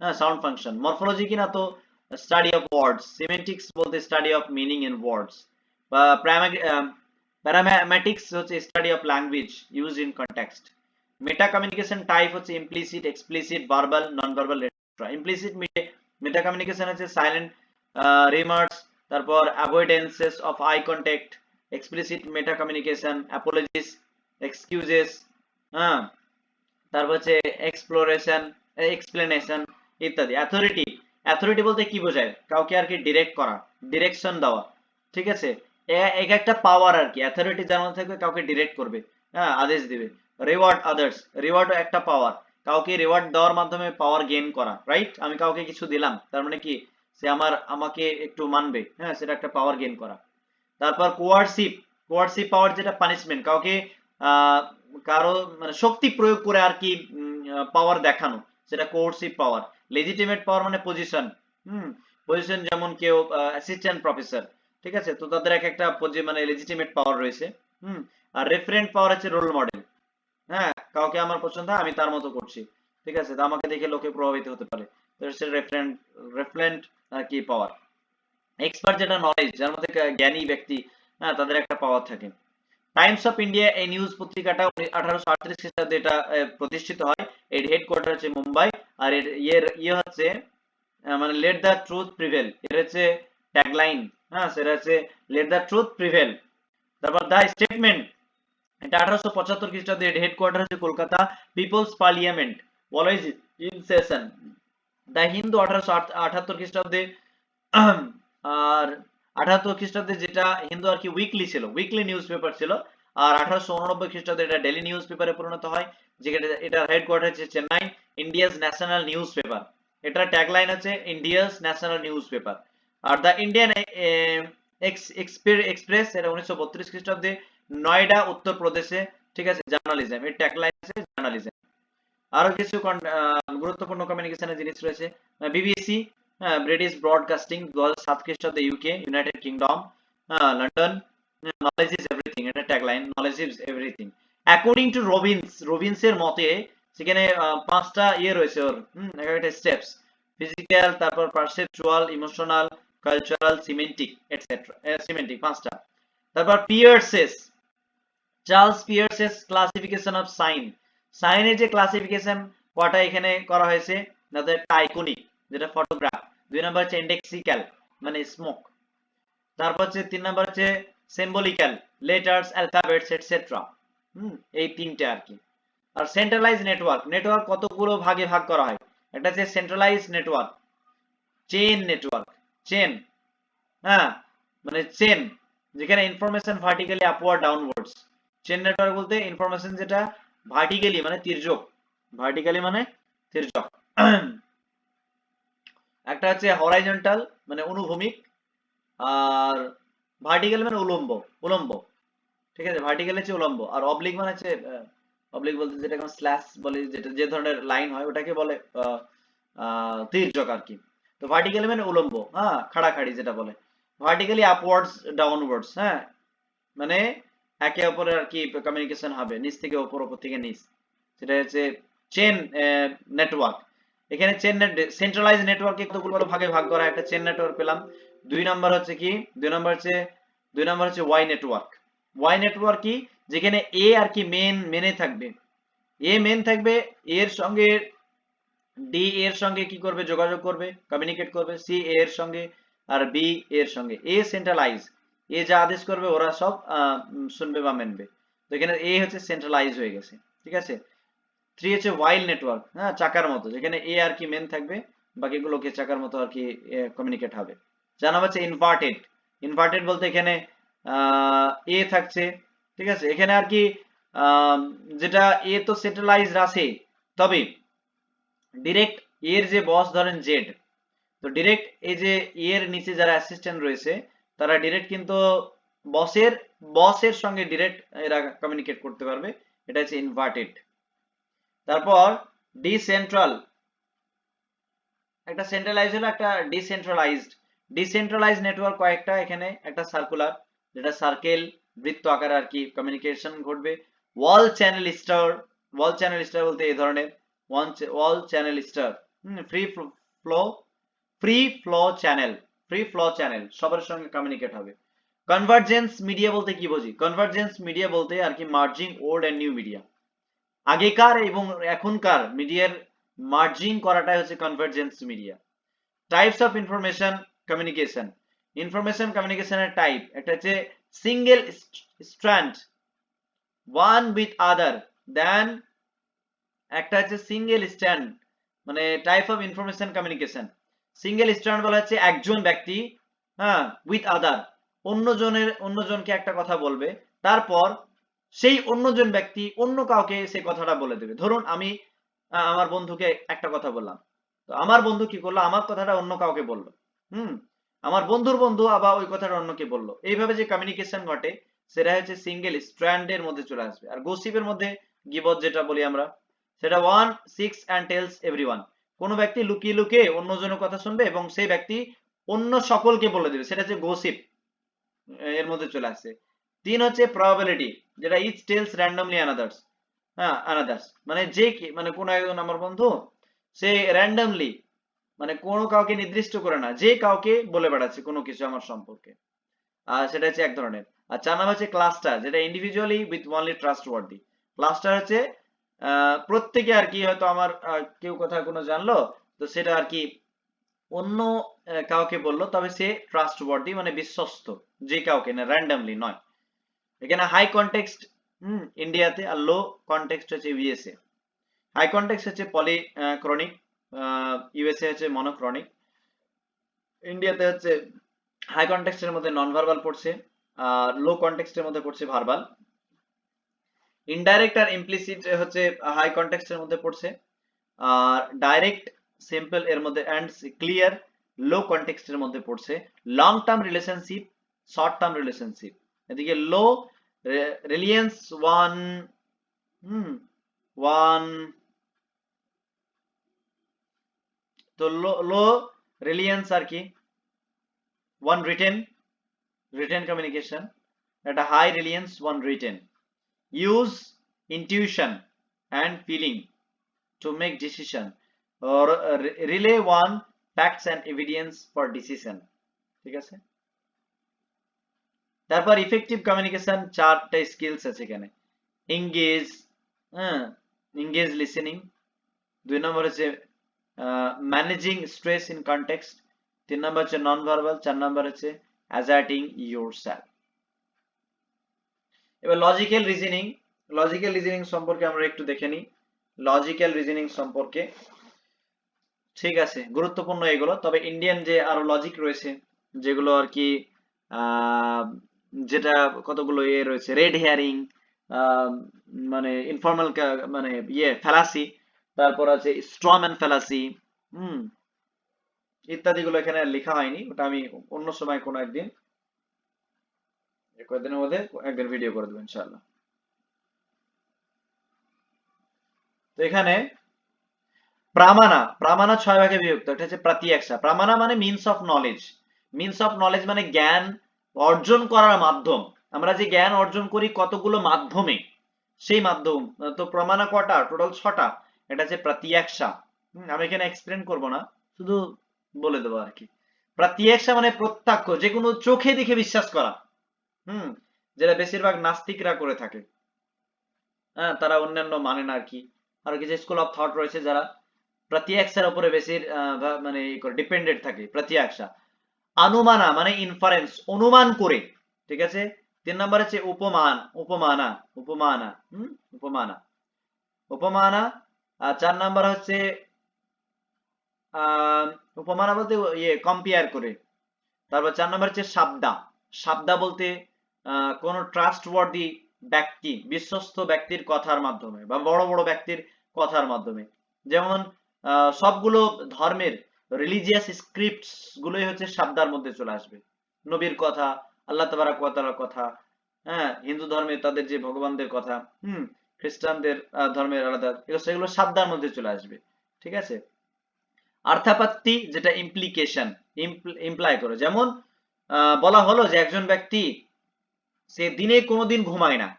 হ্যাঁ, সাউন্ড ফাংশন। মরফোলজি কি না তো স্টাডি অফ ওয়ার্ডস। সিমেন্টিক্স বলতে study of meaning in words. বা প্যারাম্যাটিক্স হচ্ছে study of language used in context. Meta communication type হচ্ছে implicit, explicit, verbal, non verbal, etcetera. Implicit meta communication হচ্ছে সাইলেন্ট রিমার্কস, তারপর avoidances of eye contact. Explicit meta communication apologies, excuses, হ্যাঁ, তারপর হচ্ছে এক্সপ্লেনেশন ইত্যাদি। অ্যাথরিটি বলতে কি বোঝায়, কাউকে আর কি ডিরেক্ট করা, ডিরেকশন দেওয়া, ঠিক আছে। এক একটা পাওয়ার আর কি, অ্যাথরিটি যার মধ্যে থাকবে কাউকে ডিরেক্ট করবে, হ্যাঁ, আদেশ দিবে। রিওয়ার্ড আদার্স, রিওয়ার্ডও একটা পাওয়ার, কাউকে রিওয়ার্ড দেওয়ার মাধ্যমে পাওয়ার গেইন করা, রাইট। আমি কাউকে কিছু দিলাম তার মানে কি সে আমাকে একটু মানবে, হ্যাঁ, সেটা একটা পাওয়ার গেইন করা। তারপর কোয়ার্সিভ পাওয়ার, যেটা পানিশমেন্ট, কাউকে কারো মানে শক্তি প্রয়োগ করে আর কি পাওয়ার দেখানো, সেটা কোয়ার্সিভ পাওয়ার। লেজিটিমেট পাওয়ার মানে পজিশন, পজিশন, যেমন কেউ অ্যাসিস্ট্যান্ট প্রফেসর, ঠিক আছে। তো তাদের এক একটা মানে লেজিটিমেট পাওয়ার রয়েছে। আর রেফারেন্ট পাওয়ার হচ্ছে রোল মডেল, হ্যাঁ, কাউকে আমার পছন্দ হয় আমি তার মতো করছি, ঠিক আছে, তো আমাকে দেখে লোকে প্রভাবিত হতে পারে, তো সেটা রেফারেন্ট আর কি পাওয়ার। এক্সপার্ট, যেটা নলেজ, যার মধ্যে জ্ঞানী ব্যক্তি, হ্যাঁ, তাদের একটা পাওয়ার থাকে। টাইমস অফ ইন্ডিয়া এই নিউজ পত্রিকাটা 1838 খ্রিস্টাব্দে এটা প্রতিষ্ঠিত হয়। এর হেডকোয়ার্টার হচ্ছে মুম্বাই। আর এর ইয়ে হচ্ছে মানে লেট দ্য ট্রুথ প্রিভেল, এর হচ্ছে ট্যাগলাইন, হ্যাঁ, সেটা হচ্ছে লেট দ্য ট্রুথ প্রিভেল। তারপর দ্য স্টেটমেন্ট, এটা 1875 খ্রিস্টাব্দে, হেডকোয়ার্টার হচ্ছে Kolkata. People's parliament, in session. The Hindu 1878 খ্রিস্টাব্দে, আর 78 খ্রিস্টাব্দে যেটা হিন্দু আর কি উইকলি ছিল, উইকলি নিউজ পেপার ছিল, আর 1889 খ্রিস্টাব্দে এটা ডেইলি নিউজ পেপারে পরিণত হয়, যেখানে এটার হেডকোয়ার্টার হচ্ছে Chennai. India's national news paper, এটার ট্যাগলাইন আছে India's national news paper. Are the Indian express, এটা 1932 খ্রিস্টাব্দে নয়ডা উত্তরপ্রদেশে, ঠিক আছে, জার্নালিজম, এর ট্যাগলাইন আছে জার্নালিজম। আরো কিছু গুরুত্বপূর্ণ কমিউনিকেশনের জিনিস রয়েছে, বিবিসি, ব্রিটিশ ব্রডকাস্টিং 2007 খ্রিস্টাব্দে, UK, United Kingdom, London, knowledge is everything, এটা tagline, knowledge is everything. According to রবিন্সের মতে, সেখানে 5টা ইয়ে রয়েছে ওর, একটা স্টেপস, ফিজিক্যাল, তারপর perceptual, emotional, cultural, semantic, etcetera, semantic 5টা। তারপর Charles Peirce's classification of sign, সাইনের যে ক্লাসিফিকেশন কটা এখানে করা হয়েছে, একটা আইকনিক যেটা ফটোগ্রাফ, 2 নম্বর হচ্ছে ইন্ডেক্সিক্যাল মানে স্মোক, তারপর হচ্ছে 3 নম্বর হচ্ছে সিম্বলিক্যাল, লেটার্স, অ্যালফাবেটস, এটসেট্রা। এই 3টে আর কি। আর সেন্ট্রালাইজ নেটওয়ার্ক কতগুলো ভাগে ভাগ করা হয়, একটা হচ্ছে centralise network, chain network, chain, হ্যাঁ, মানে চেন, যেখানে information vertically upward downwards. Chain network বলতে ইনফরমেশন যেটা ভার্টিক্যালি মানে তির্যক, ভার্টিক্যালি মানে তির্যক। একটা হচ্ছে হরাইজন্টাল মানে অনুভূমিক, আর ভার্টিক্যাল মানে উলম্ব, উলম্ব, ঠিক আছে, ভার্টিক্যাল হচ্ছে উলম্ব, আর অবলিক মানে হচ্ছে, অবলিক বলতে যেটা কোনো স্ল্যাশ বলে, যেটা যে ধরনের লাইন হয় ওটাকে বলে তির্যক আর কি। তো ভার্টিক্যালি মানে উলম্ব, হ্যাঁ, খাড়াখাড়ি যেটা বলে, ভার্টিক্যালি আপওয়ার্ডস ডাউনওয়ার্ডস, হ্যাঁ, মানে একে অপরের আর কি কমিউনিকেশন হবে, নিচ থেকে ওপর, ওপর থেকে নিচ, সেটা হচ্ছে চেন নেটওয়ার্ক। এখানে সেন্ট্রালাইজ নেটওয়ার্কে কতগুলো ভাগে ভাগ করা, একটা চেন নেটওয়ার্ক পেলাম। 2 নম্বর হচ্ছে কি, 2 নম্বর হচ্ছে ওয়াই নেটওয়ার্ক। ওয়াই নেটওয়ার্ক কি, যেখানে এ আর কি মেনে থাকবে, এ মেন থাকবে, এর সঙ্গে ডি এর সঙ্গে কি করবে, যোগাযোগ করবে, কমিউনিকেট করবে, সি এর সঙ্গে, আর বি এর সঙ্গে। এ সেন্ট্রালাইজ, এ যা আদেশ করবে ওরা সব শুনবে বা মানবে। তো এখানে এ হচ্ছে সেন্ট্রালাইজ হয়ে গেছে, ঠিক আছে। 3 হচ্ছে ওয়াইল নেটওয়ার্ক, হ্যাঁ, চাকার মতো, যেখানে এ আর কি মেন থাকবে, বাকিগুলোকে চাকার মতো আর কি কমিউনিকেট হবে। 4 নম্বর হচ্ছে ইনভার্টেড, ইনভার্টেড বলতে এখানে এ থাকছে, ঠিক আছে, এখানে আর কি যেটা এ তো সেন্ট্রালাইজড আছে, তবে ডিরেক্ট এর যে বস ধরেন জেড, তো ডিরেক্ট এই যে এর নিচে যারা অ্যাসিস্ট্যান্ট রয়েছে, তারা ডিরেক্ট কিন্তু বসের সঙ্গে ডিরেক্ট এরা কমিউনিকেট করতে পারবে, এটা হচ্ছে ইনভার্টেড। তারপর ডিসেন্ট্রাল, একটা সেন্ট্রালাইজ হলো, একটা ডিসেন্ট্রালাইজড। ডিসেন্ট্রালাইজ নেটওয়ার্ক কয়েকটা, এখানে একটা সার্কুলার, যেটা সার্কেল, বৃত্ত আকার আর কি কমিউনিকেশন ঘটবে। Wall channel star, wall channel star বলতে এই ধরনের wall channel star, flow free flow channel, free flow channel সবার সঙ্গে কমিউনিকেট হবে। কনভার্জেন্স মিডিয়া বলতে কি বুঝি, কনভার্জেন্স মিডিয়া বলতে আর কি merging old and new media, আগেকার এবং এখনকার মিডিয়ার মার্জিং করাটাই হচ্ছে convergence media. Types of information communication, information কমিউনিকেশনের টাইপ, একটা হচ্ছে single strand, one with other then, একটা হচ্ছে সিঙ্গেল স্ট্যান্ড, মানে type of information communication. Single stand বলা হচ্ছে একজন ব্যক্তি, হ্যাঁ, উইথ আদার, অন্যজনকে একটা কথা বলবে, তারপর সেই অন্যজন ব্যক্তি অন্য কাউকে সেই কথাটা বলে দেবে। ধরুন আমি আমার বন্ধুকে একটা কথা বললাম, তো আমার বন্ধু কি করলো, আমার কথাটা অন্য কাউকে বললো, আমার বন্ধুর বন্ধু আবার ওই কথাটা অন্যকে বললো, এইভাবে যে কমিউনিকেশন ঘটে সেটা হচ্ছে সিঙ্গেল স্ট্র্যান্ডের মধ্যে চলে আসবে। আর গসিপের মধ্যে গিবত যেটা বলি আমরা, সেটা one six and tells everyone, কোনো ব্যক্তি লুকিয়ে লুকিয়ে অন্যজনের কথা শুনবে এবং সেই ব্যক্তি অন্য সকলকে বলে দেবে, সেটা হচ্ছে গসিপ, এর মধ্যে চলে আসছে। 3 হচ্ছে প্রবাবিলিটি, যেটা ইচ টেলস র্যান্ডমলি অ্যানাদার্স, হ্যাঁ, অ্যানাদার্স মানে যে কি, মানে কোন একজন আমার বন্ধু, সে র্যান্ডমলি মানে কোনো কাউকে নির্দিষ্ট করে না, যে কাউকে বলে বেড়াচ্ছে কোনো কিছু আমার সম্পর্কে, আর সেটা হচ্ছে এক ধরনের। আর 4 নাম্বার হচ্ছে ক্লাস্টার, যেটা individually with only trust worthy. Cluster হচ্ছে প্রত্যেকে আর কি, হয়তো আমার কেউ কথা কোনো জানলো, তো সেটা আর কি অন্য কাউকে বললো, তবে সে ট্রাস্ট ওয়ার্দি মানে বিশ্বস্ত, যে কাউকে না, র্যান্ডমলি নয়। এখানে হাই কনটেক্সট ইন্ডিয়াতে, আর লো কনটেক্সট হচ্ছে ইউএসএ। হাই কনটেক্সট হচ্ছে পলিক্রনিক, ইউএসএ হচ্ছে মনোক্রনিক, ইন্ডিয়াতে হচ্ছে হাই কনটেক্সটের মধ্যে নন ভার্বাল পড়ছে, আর লো কনটেক্সটের মধ্যে পড়ছে ভার্বাল। ইনডাইরেক্ট আর ইমপ্লিসিট হচ্ছে হাই কনটেক্সটের মধ্যে পড়ছে, আর ডাইরেক্ট সিম্পল এর মধ্যে অ্যান্ড ক্লিয়ার লো কনটেক্সটের মধ্যে পড়ছে। Long term relationship, short term relationship, এদিকে লো রিলিয়েন্স ওয়ান ওয়ান, তো লো রিলিয়েন্স আর কি ওয়ান রিটেন কমিউনিকেশন, একটা high reliance one written, use intuition and feeling to make decision, or relay one facts and evidence for decision, ঠিক আছে। তারপর ইফেক্টিভ কমিউনিকেশন চারটা স্কিলস আছে এখানে। এঙ্গেজ, এঙ্গেজ লিসেনিং, 2 নম্বর হচ্ছে ম্যানেজিং স্ট্রেস ইন কনটেক্সট, 3 নম্বর হচ্ছে নন ভার্বাল, 4 নম্বর হচ্ছে অ্যাসার্টিং ইয়োরসেলফ। এবার লজিক্যাল রিজনিং সম্পর্কে আমরা একটু দেখে নিই। লজিক্যাল রিজনিং সম্পর্কে, ঠিক আছে, গুরুত্বপূর্ণ এগুলো। তবে ইন্ডিয়ান যে আরো লজিক রয়েছে যেগুলো আর কি, যেটা কতগুলো রয়েছে, রেড হেয়ারিং, মানে ইনফর্মাল, মানে ফ্যালাসি, তারপর আছে স্ট্রম্যান ফ্যালাসি, ইত্যাদিগুলো এখানে লেখা হয়নি, ওটা আমি অন্য সময় কোনো একদিন, কয়েকদিনের মধ্যে একদিন ভিডিও করে দেবো ইনশাআল্লাহ। তো এখানে প্রামাণা 6 ভাগে বিভক্ত। এটা হচ্ছে প্রত্যক্ষা। প্রামাণা মানে মিনস অফ নলেজ মানে জ্ঞান অর্জন করার মাধ্যম। আমরা যে জ্ঞান অর্জন করি কতগুলো মাধ্যমে, সেই মাধ্যম। তো প্রামাণা কটা? টোটাল 6টা। এটা হচ্ছে প্রত্যক্ষা। আমি এখানে এক্সপ্লেন করব না, শুধু বলে দেবো আর কি। প্রত্যক্ষা মানে প্রত্যক্ষ, যে কোনো চোখে দেখে বিশ্বাস করা, যেটা বেশিরভাগ নাস্তিকরা করে থাকে। হ্যাঁ, তারা অন্যান্য মানে না আর কি। আর কিছু স্কুল অফ থট রয়েছে যারা প্রত্যক্ষার উপরে বেশি মানে ডিপেন্ডেন্ট থাকে। প্রত্যক্ষা। অনুমানা মানে ইনফারেন্স, অনুমান করে, ঠিক আছে। 3 নম্বর হচ্ছে উপমানা, উপমানা। আর 4 নম্বর হচ্ছে উপমানা বলতে কম্পেয়ার করে। তারপর 4 নম্বর হচ্ছে শাব্দা বলতে কোন ট্রাস্টওয়ার্দি ব্যক্তি, বিশ্বস্ত ব্যক্তির কথার মাধ্যমে বা বড় বড় ব্যক্তির কথার মাধ্যমে। যেমন সবগুলো ধর্মের রিলিজিয়াস স্ক্রিপ্টস গুলোই হচ্ছে শাব্দার মধ্যে চলে আসবে। নবীর কথা, আল্লাহ তাবারাক ওয়া তাআলার কথা, হ্যাঁ, হিন্দু ধর্মে তাদের যে ভগবানদের কথা, খ্রিস্টানদের ধর্মের আলাদা, সেগুলো শাব্দার মধ্যে চলে আসবে, ঠিক আছে। অর্থাপত্তি যেটা ইমপ্লিকেশন, ইমপ্লাই করে। যেমন বলা হলো যে একজন ব্যক্তি সে দিনে কোনোদিন ঘুমায় না,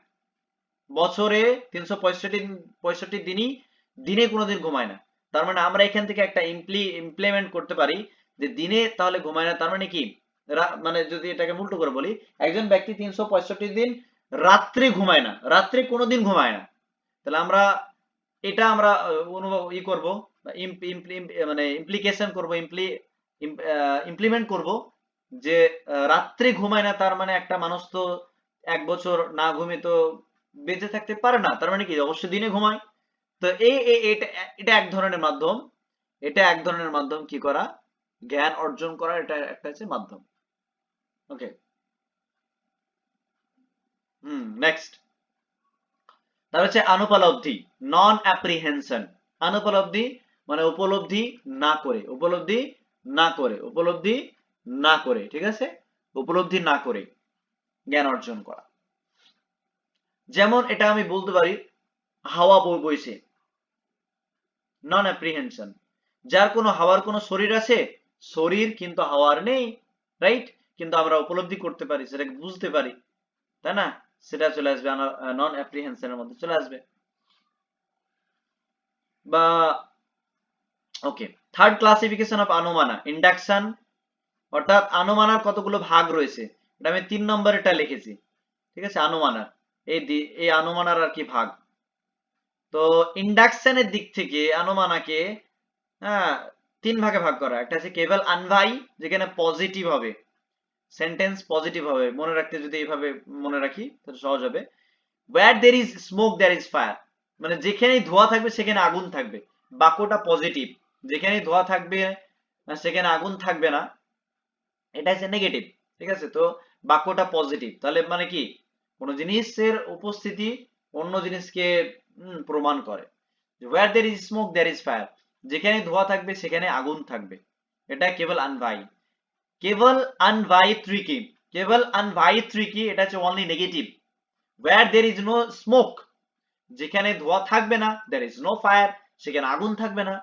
বছরে 365 দিনই দিনে কোনোদিন ঘুমায় না। তার মানে আমরা এখান থেকে একটা ইমপ্লিমেন্ট করতে পারি যে দিনে তাহলে ঘুমায় না, তার মানে কি, মানে যদি এটাকে উল্টো করে বলি, একজন ব্যক্তি 365 দিন রাত্রে ঘুমায় না, রাত্রে কোনোদিন ঘুমায় না। তাহলে আমরা এটা আমরা অনুভব করব, মানে ইমপ্লিকেশন করব, ইমপ্লিমেন্ট করব যে রাত্রে ঘুমায় না, তার মানে একটা মানুষ তো 1 বছর না ঘুমিয়ে তো বেঁচে থাকতে পারে না, তার মানে কি অবশ্যই দিনে ঘুমায়। তো এটা এক ধরনের মাধ্যম, কি করা, জ্ঞান অর্জন করা, এটা একটা হচ্ছে মাধ্যম। ওকে, নেক্সট। তার হচ্ছে অনুপলব্ধি, নন অ্যাপ্রিহেনশন। অনুপলব্ধি মানে উপলব্ধি না করে, ঠিক আছে, উপলব্ধি না করে জ্ঞান অর্জন করা। যেমন এটা আমি বলতে পারি, হাওয়া বইছে, নন অ্যাপ্রিহেনশন। যার কোনো হাওয়ার কোনো শরীর আছে, শরীর কিন্তু হাওয়ার নেই, রাইট, কিন্তু আমরা উপলব্ধি করতে পারি, সেটাকে বুঝতে পারি, তাই না, সেটা চলে আসবে নন অ্যাপ্রিহেনশনের মধ্যে চলে আসবে। বা ওকে, থার্ড ক্লাসিফিকেশন অফ অনুমানা, ইন্ডাকশন, অর্থাৎ অনুমানার কতগুলো ভাগ রয়েছে, এটা আমি 3 নম্বরে এটা লিখেছি, ঠিক আছে। অনুমানার এই অনুমানার আর কি ভাগ। তো ইন্ডাকশনের দিক থেকে অনুমানাকে 3 ভাগে ভাগ করা। একটা আছে কেবল আনভাই, যেখানে পজিটিভ হবে, সেন্টেন্স পজিটিভ হবে, মনে রাখতে যদি এইভাবে মনে রাখি তাহলে সহজ হবে। where there is smoke there is fire, মানে যেখানে ধোঁয়া থাকবে সেখানে আগুন থাকবে, বাক্যটা পজিটিভ। যেখানে ধোঁয়া থাকবে সেখানে আগুন থাকবে না, এটা হচ্ছে নেগেটিভ। ঠিক আছে, তো বাক্যটা পজিটিভ, তাহলে মানে কি কোন জিনিসের উপস্থিতি অন্য জিনিসকে প্রমাণ করে। Where there is smoke there is fire, যেখানে ধোঁয়া থাকবে সেখানে আগুন থাকবে, এটা কেবল আনভাই। কেবল আনভাই ত্রিকি, কেবল আনভাই ত্রিকি, এটা হচ্ছে only negative. Where there is no smoke, যেখানে ধোঁয়া থাকবে না, there is no fire, সেখানে আগুন থাকবে না,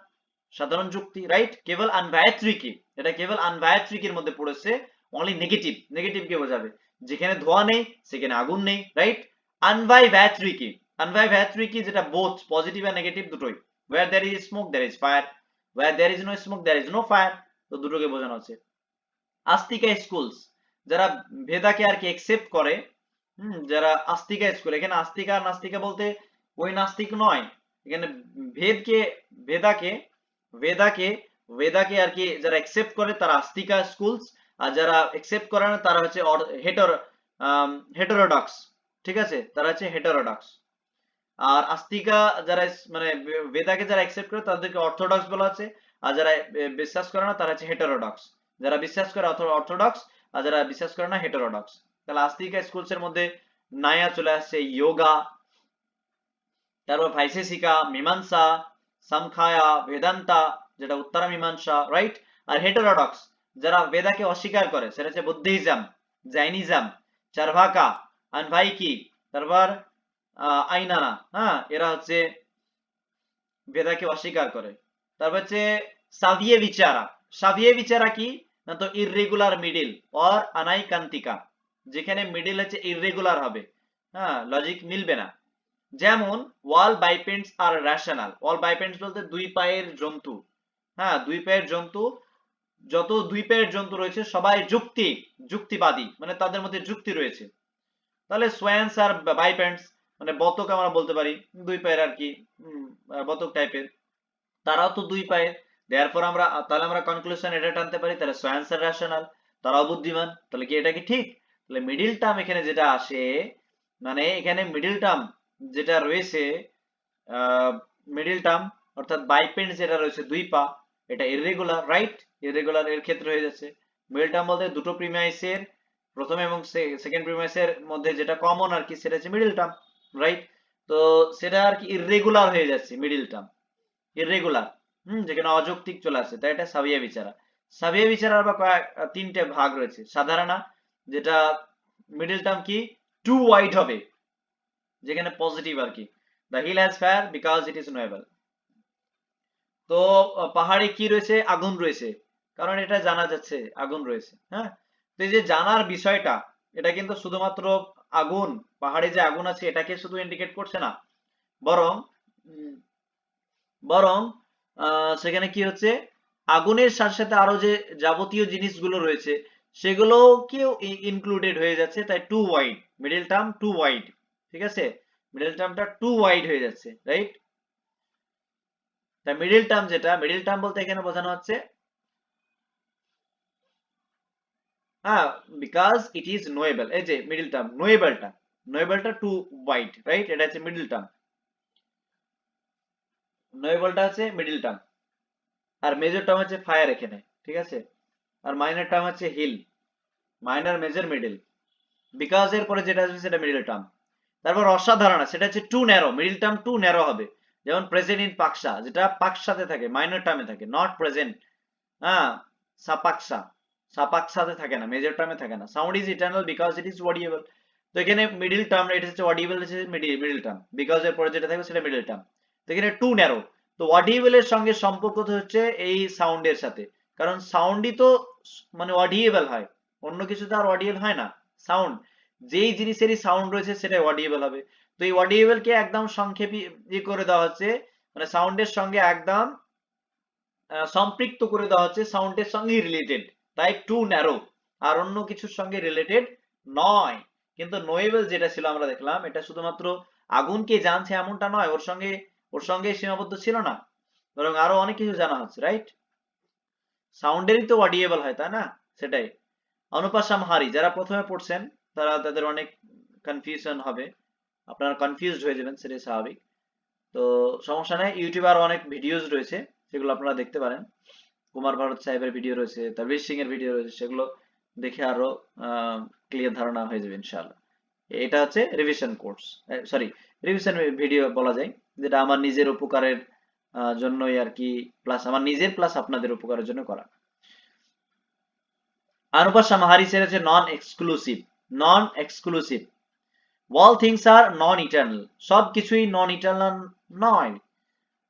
সাধারণ যুক্তি, রাইট। কেবল আনভায়াত্রিকি, এটা কেবল আনভায়াত্রিকির মধ্যে পড়েছে, অনলি নেগেটিভ, নেগেটিভ কে বোঝাবে, যেখানে ধোঁয়া নেই সেখানে আগুন নেই, রাইট। আনভাইভ্যাত্রিকি, আনভাইভ্যাত্রিকি যেটা বোথ পজিটিভ আর নেগেটিভ দুটোই। where there is smoke there is fire, where there is no smoke there is no fire, তো দুটোকে বোঝানো হচ্ছে। আস্তিকা স্কুলস, যারা ভেদাকে আর কি একসেপ্ট করে, যারা আস্তিকা স্কুল, এখানে আস্তিকা আর নাস্তিকা বলতে ওই নাস্তিক নয়, এখানে ভেদকে, ভেদাকে, ভেদাকে, ভেদাকে আর কি যারা একসেপ্ট করে তারা আস্তিকা স্কুলস, আর যারা একসেপ্ট করে না তারা হচ্ছে হেটেরোডক্স। ঠিক আছে, তারা হচ্ছে হেটেরোডক্স। আর আস্তিকা যারা মানে বেদাকে যারা একসেপ্ট করে তাদেরকে অর্থোডক্স বলা হচ্ছে, আর যারা বিশ্বাস করে না তারা হচ্ছে হেটেরোডক্স। যারা বিশ্বাস করে অর্থোডক্স, আর যারা বিশ্বাস করে না হেটেরোডক্স। তাহলে আস্তিকা স্কুলস এর মধ্যে নায়া চলে আসছে যোগা, তারপর ভাইশেষিকা, মীমাংসা, সামখায়া, বেদান্তা যেটা উত্তরা মীমাংসা, রাইট। আর হেটেরোডক্স যারা বেদাকে অস্বীকার করে সেটা হচ্ছে বুদ্ধিজম, জৈনিজম, চারভাকা, আনভাইকি, তারপর আইনানা, হ্যাঁ, এরা হচ্ছে বেদাকে অস্বীকার করে। তারপর হচ্ছে সাভিয়ে বিচারা, সাভিয়ে বিচারা কি না, তো ইররেগুলার মিডিল অর আনাইকান্তিকা, যেখানে মিডিল হচ্ছে ইররেগুলার হবে, হ্যাঁ, লজিক মিলবে না। যেমন ওয়াল বাইপেন্টস আর রেশনাল, ওয়াল বাইপেন্টস বলতে দুই পায়ের জন্তু, হ্যাঁ, দুই পায়ের জন্তু, যত দুই পায়ের জন্তু রয়েছে সবাই যুক্তিবাদী, মানে তাদের মধ্যে যুক্তি রয়েছে। তাহলে সোয়ান্স আর বাইপ্যান্টস মানে বতক আমরা বলতে পারি, দুই পায়ের আর কি, বতক টাইপের, তারাও তো দুই পায়ের। দেয়ারপর আমরা তাহলে আমরা কনক্লুশন এটা টানতে পারি তাহলে সোয়ান্স আর রেশনাল, তারাও বুদ্ধিমান। তাহলে কি এটা কি ঠিক? তাহলে মিডিল টার্ম এখানে যেটা আসে, মানে এখানে মিডিল টার্ম যেটা রয়েছে, মিডিল টার্ম অর্থাৎ বাইপেন্টস যেটা রয়েছে দুই পা, এটা ইররেগুলার, রাইট। ইররেগুলার এর ক্ষেত্রে হয়ে যাচ্ছে। মিডিল টার্ম বলতে দুটো প্রিমাইসের প্রথম এবং সেকেন্ড প্রিমাইসের মধ্যে যেটা কমন আর কি সেটা হচ্ছে মিডিল টার্ম, রাইট। তো সেটা আর কি ইররেগুলার হয়ে যাচ্ছে মিডিল টার্ম, ইররেগুলার, যেখানে অযৌক্তিক চলে আসছে, তাই এটা সাবিয়া বিচারা। সাবিয়া বিচারার বা তিনটে ভাগ রয়েছে। সাধারণা, যেটা মিডিল টার্ম কি টু ওয়াইড হবে, যেখানে পজিটিভ আর কি, the hill has fire because it is knowable. তো পাহাড়ে কি রয়েছে? আগুন রয়েছে, কারণ এটা জানা যাচ্ছে আগুন রয়েছে, হ্যাঁ। তো এই যে জানার বিষয়টা, এটা কিন্তু শুধুমাত্র আগুন, পাহাড়ে যে আগুন আছে এটাকে শুধু ইন্ডিকেট করছে না, বরং উম, বরং সেখানে কি হচ্ছে, আগুনের সাথে সাথে আরো যে যাবতীয় জিনিসগুলো রয়েছে সেগুলোকেও ইনক্লুডেড হয়ে যাচ্ছে, তাই too wide, middle term too wide. ঠিক আছে, মিডল টার্মটা টু ওয়াইড হয়ে যাচ্ছে, রাইট। তাই মিডল টার্ম যেটা, মিডল টার্ম বলতে এখানে বোঝানো হচ্ছে, হ্যাঁ, বিকজ ইট ইজ নোয়েবল, এই যে মিডল টার্ম নোয়েবলটা, নোয়েবলটা টু ওয়াইড, রাইট, এটা হচ্ছে মিডল টার্ম, নোয়েবলটা হচ্ছে মিডল টার্ম। আর মেজর টার্ম হচ্ছে ফায়ার এখানে, ঠিক আছে। আর মাইনর টার্ম হচ্ছে hill, minor, major, middle. Because এর পরে যেটা আসবে সেটা মিডল টার্ম। তারপর অসাধারণ, সেটা হচ্ছে too narrow, middle term too narrow হবে। যেমন প্রেজেন্ট ইন পাকসা, যেটা পাকসাতে থাকে, মাইনর টার্মে থাকে, নট প্রেজেন্ট, হ্যাঁ, সাপাকসা, সাপাকসাতে থাকে না, মেজর টার্মে থাকে না। Sound is eternal because it is audible, তো এখানে মিডল টার্ম, এটা হচ্ছে অডিয়েবল, হচ্ছে মিডল টার্ম, বিকজ এর পরে যেটা থাকবে সেটা মিডল টার্ম। তো এখানে টু ন্যারো, তো অডিয়েবল এর সঙ্গে সম্পর্ক তো হচ্ছে এই সাউন্ডের সাথে, কারণ সাউন্ডই তো মানে অডিয়েবল হয়, অন্য কিছু তো আর অডিয়েবল হয় না। সাউন্ড, যেই জিনিসেরই সাউন্ড রয়েছে সেটাই অডিয়েবল হবে। তো এই অডিয়েবল কে একদম সংক্ষেপে করে দেওয়া হচ্ছে, মানে সাউন্ডের সঙ্গে একদম সম্পৃক্ত করে দেওয়া হচ্ছে, সাউন্ডের সঙ্গে রিলেটেড, তাই টু ন্যারো, আর অন্য কিছুর সঙ্গে রিলেটেড নয়। কিন্তু নোয়েবল যেটা ছিল আমরা দেখলাম, এটা শুধুমাত্র আগুনকে জানছে এমনটা নয়, ওর সঙ্গে সীমাবদ্ধ ছিল না, বরং আরো অনেক কিছু জানা হচ্ছে, রাইট। সাউন্ডেরই তো অডিয়েবল হয়, তাই না? সেটাই। অনুপাসামহারি যারা প্রথমে পড়ছেন তাদের অনেক কনফিউশন হবে, আপনারা কনফিউজড হয়ে যাবেন, সেটাই স্বাভাবিক। তো সমস্যা নাই, ইউটিউবে আরো অনেক ভিডিওস রয়েছে, সেগুলো আপনারা দেখতে পারেন। কুমার ভারত সাহেবের ভিডিও রয়েছে, তারবীর সিং এর ভিডিও রয়েছে, সেগুলো দেখে আরো ক্লিয়ার ধারণা হয়ে যাবে ইনশাআল্লাহ। এটা হচ্ছে revision course, sorry revision video বলা যায়, যেটা আমার নিজের উপকারের জন্যই আর কি, প্লাস আমার নিজের প্লাস আপনাদের উপকারের জন্য করা। Anupashamahari হচ্ছে non exclusive, non exclusive. All things are non-eternal, সব কিছুই নন ইটার্নাল নয়,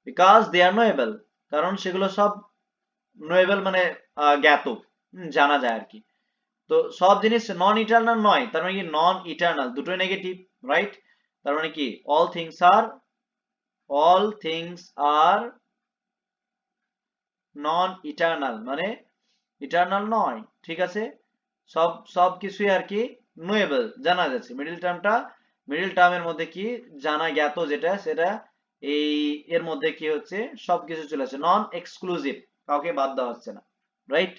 বিকজ দে আর নোয়েবল, কারণ সেগুলো সব নোয়েবল মানে জ্ঞাত, জানা যায় আর কি। তো সব জিনিস নন ইটার্নাল নয়, তার মানে কি নন ইটার্নাল দুটোই নেগেটিভ, রাইট? তার মানে কি all things are non eternal, মানে ইটার্নাল নয়, ঠিক আছে? সব কিছুই আর কি নোয়েবল, জানা যাচ্ছে। মিডিল টার্মের মধ্যে কি জানা জ্ঞাত, যেটা সেটা এই এর মধ্যে কি হচ্ছে, সবকিছু চলে আসছে, নন এক্সক্লুসিভ, কাউকে বাদ দেওয়া হচ্ছে না, রাইট?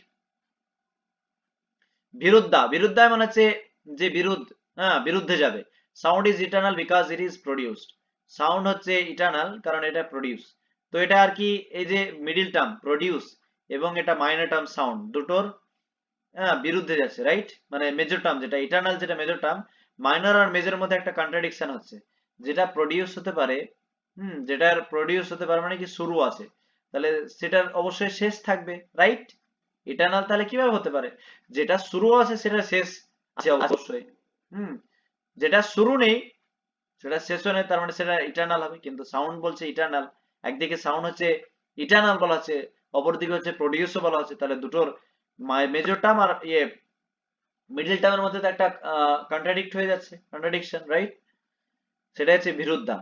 বিরুদ্ধা মানে হচ্ছে যে বিরুদ্ধে যাবে। Sound is eternal because it is produced, sound হচ্ছে ইটার্নাল কারণ এটা প্রডিউস। তো এটা আর কি, এই যে মিডিল টার্ম প্রডিউস এবং এটা মাইনর টার্ম সাউন্ড, দুটোর বিরুদ্ধে যাচ্ছে, রাইট? মানে মেজর টার্ম যেটা ইটার্নাল, যেটা মেজর টার্ম, মাইনর আর মেজরের মধ্যে একটা কন্ট্রাডিকশন হচ্ছে। যেটা প্রডিউস হতে পারে, যেটার প্রডিউস হতে পারে মানে কি শুরু আছে, তাহলে সেটার অবশ্যই শেষ থাকবে, রাইট? ইটার্নাল তাহলে কিভাবে হতে পারে? যেটা শুরু আছে সেটা শেষ আছে অবশ্যই। হুম যেটা শুরু নেই সেটা শেষও নেই, তার মানে সেটা ইটার্নাল হবে। কিন্তু সাউন্ড বলছে ইটার্নাল, একদিকে সাউন্ড হচ্ছে ইটার্নাল বলা হচ্ছে, অপরদিকে হচ্ছে প্রডিউসও বলা হচ্ছে, তাহলে দুটোর মেজর টার্ম আর মিডল টার্মের মধ্যে তো একটা কন্ট্রাডিক্ট হয়ে যাচ্ছে, কন্ট্রাডিকশন, রাইট? সেটা হচ্ছে বিরুদ্ধা।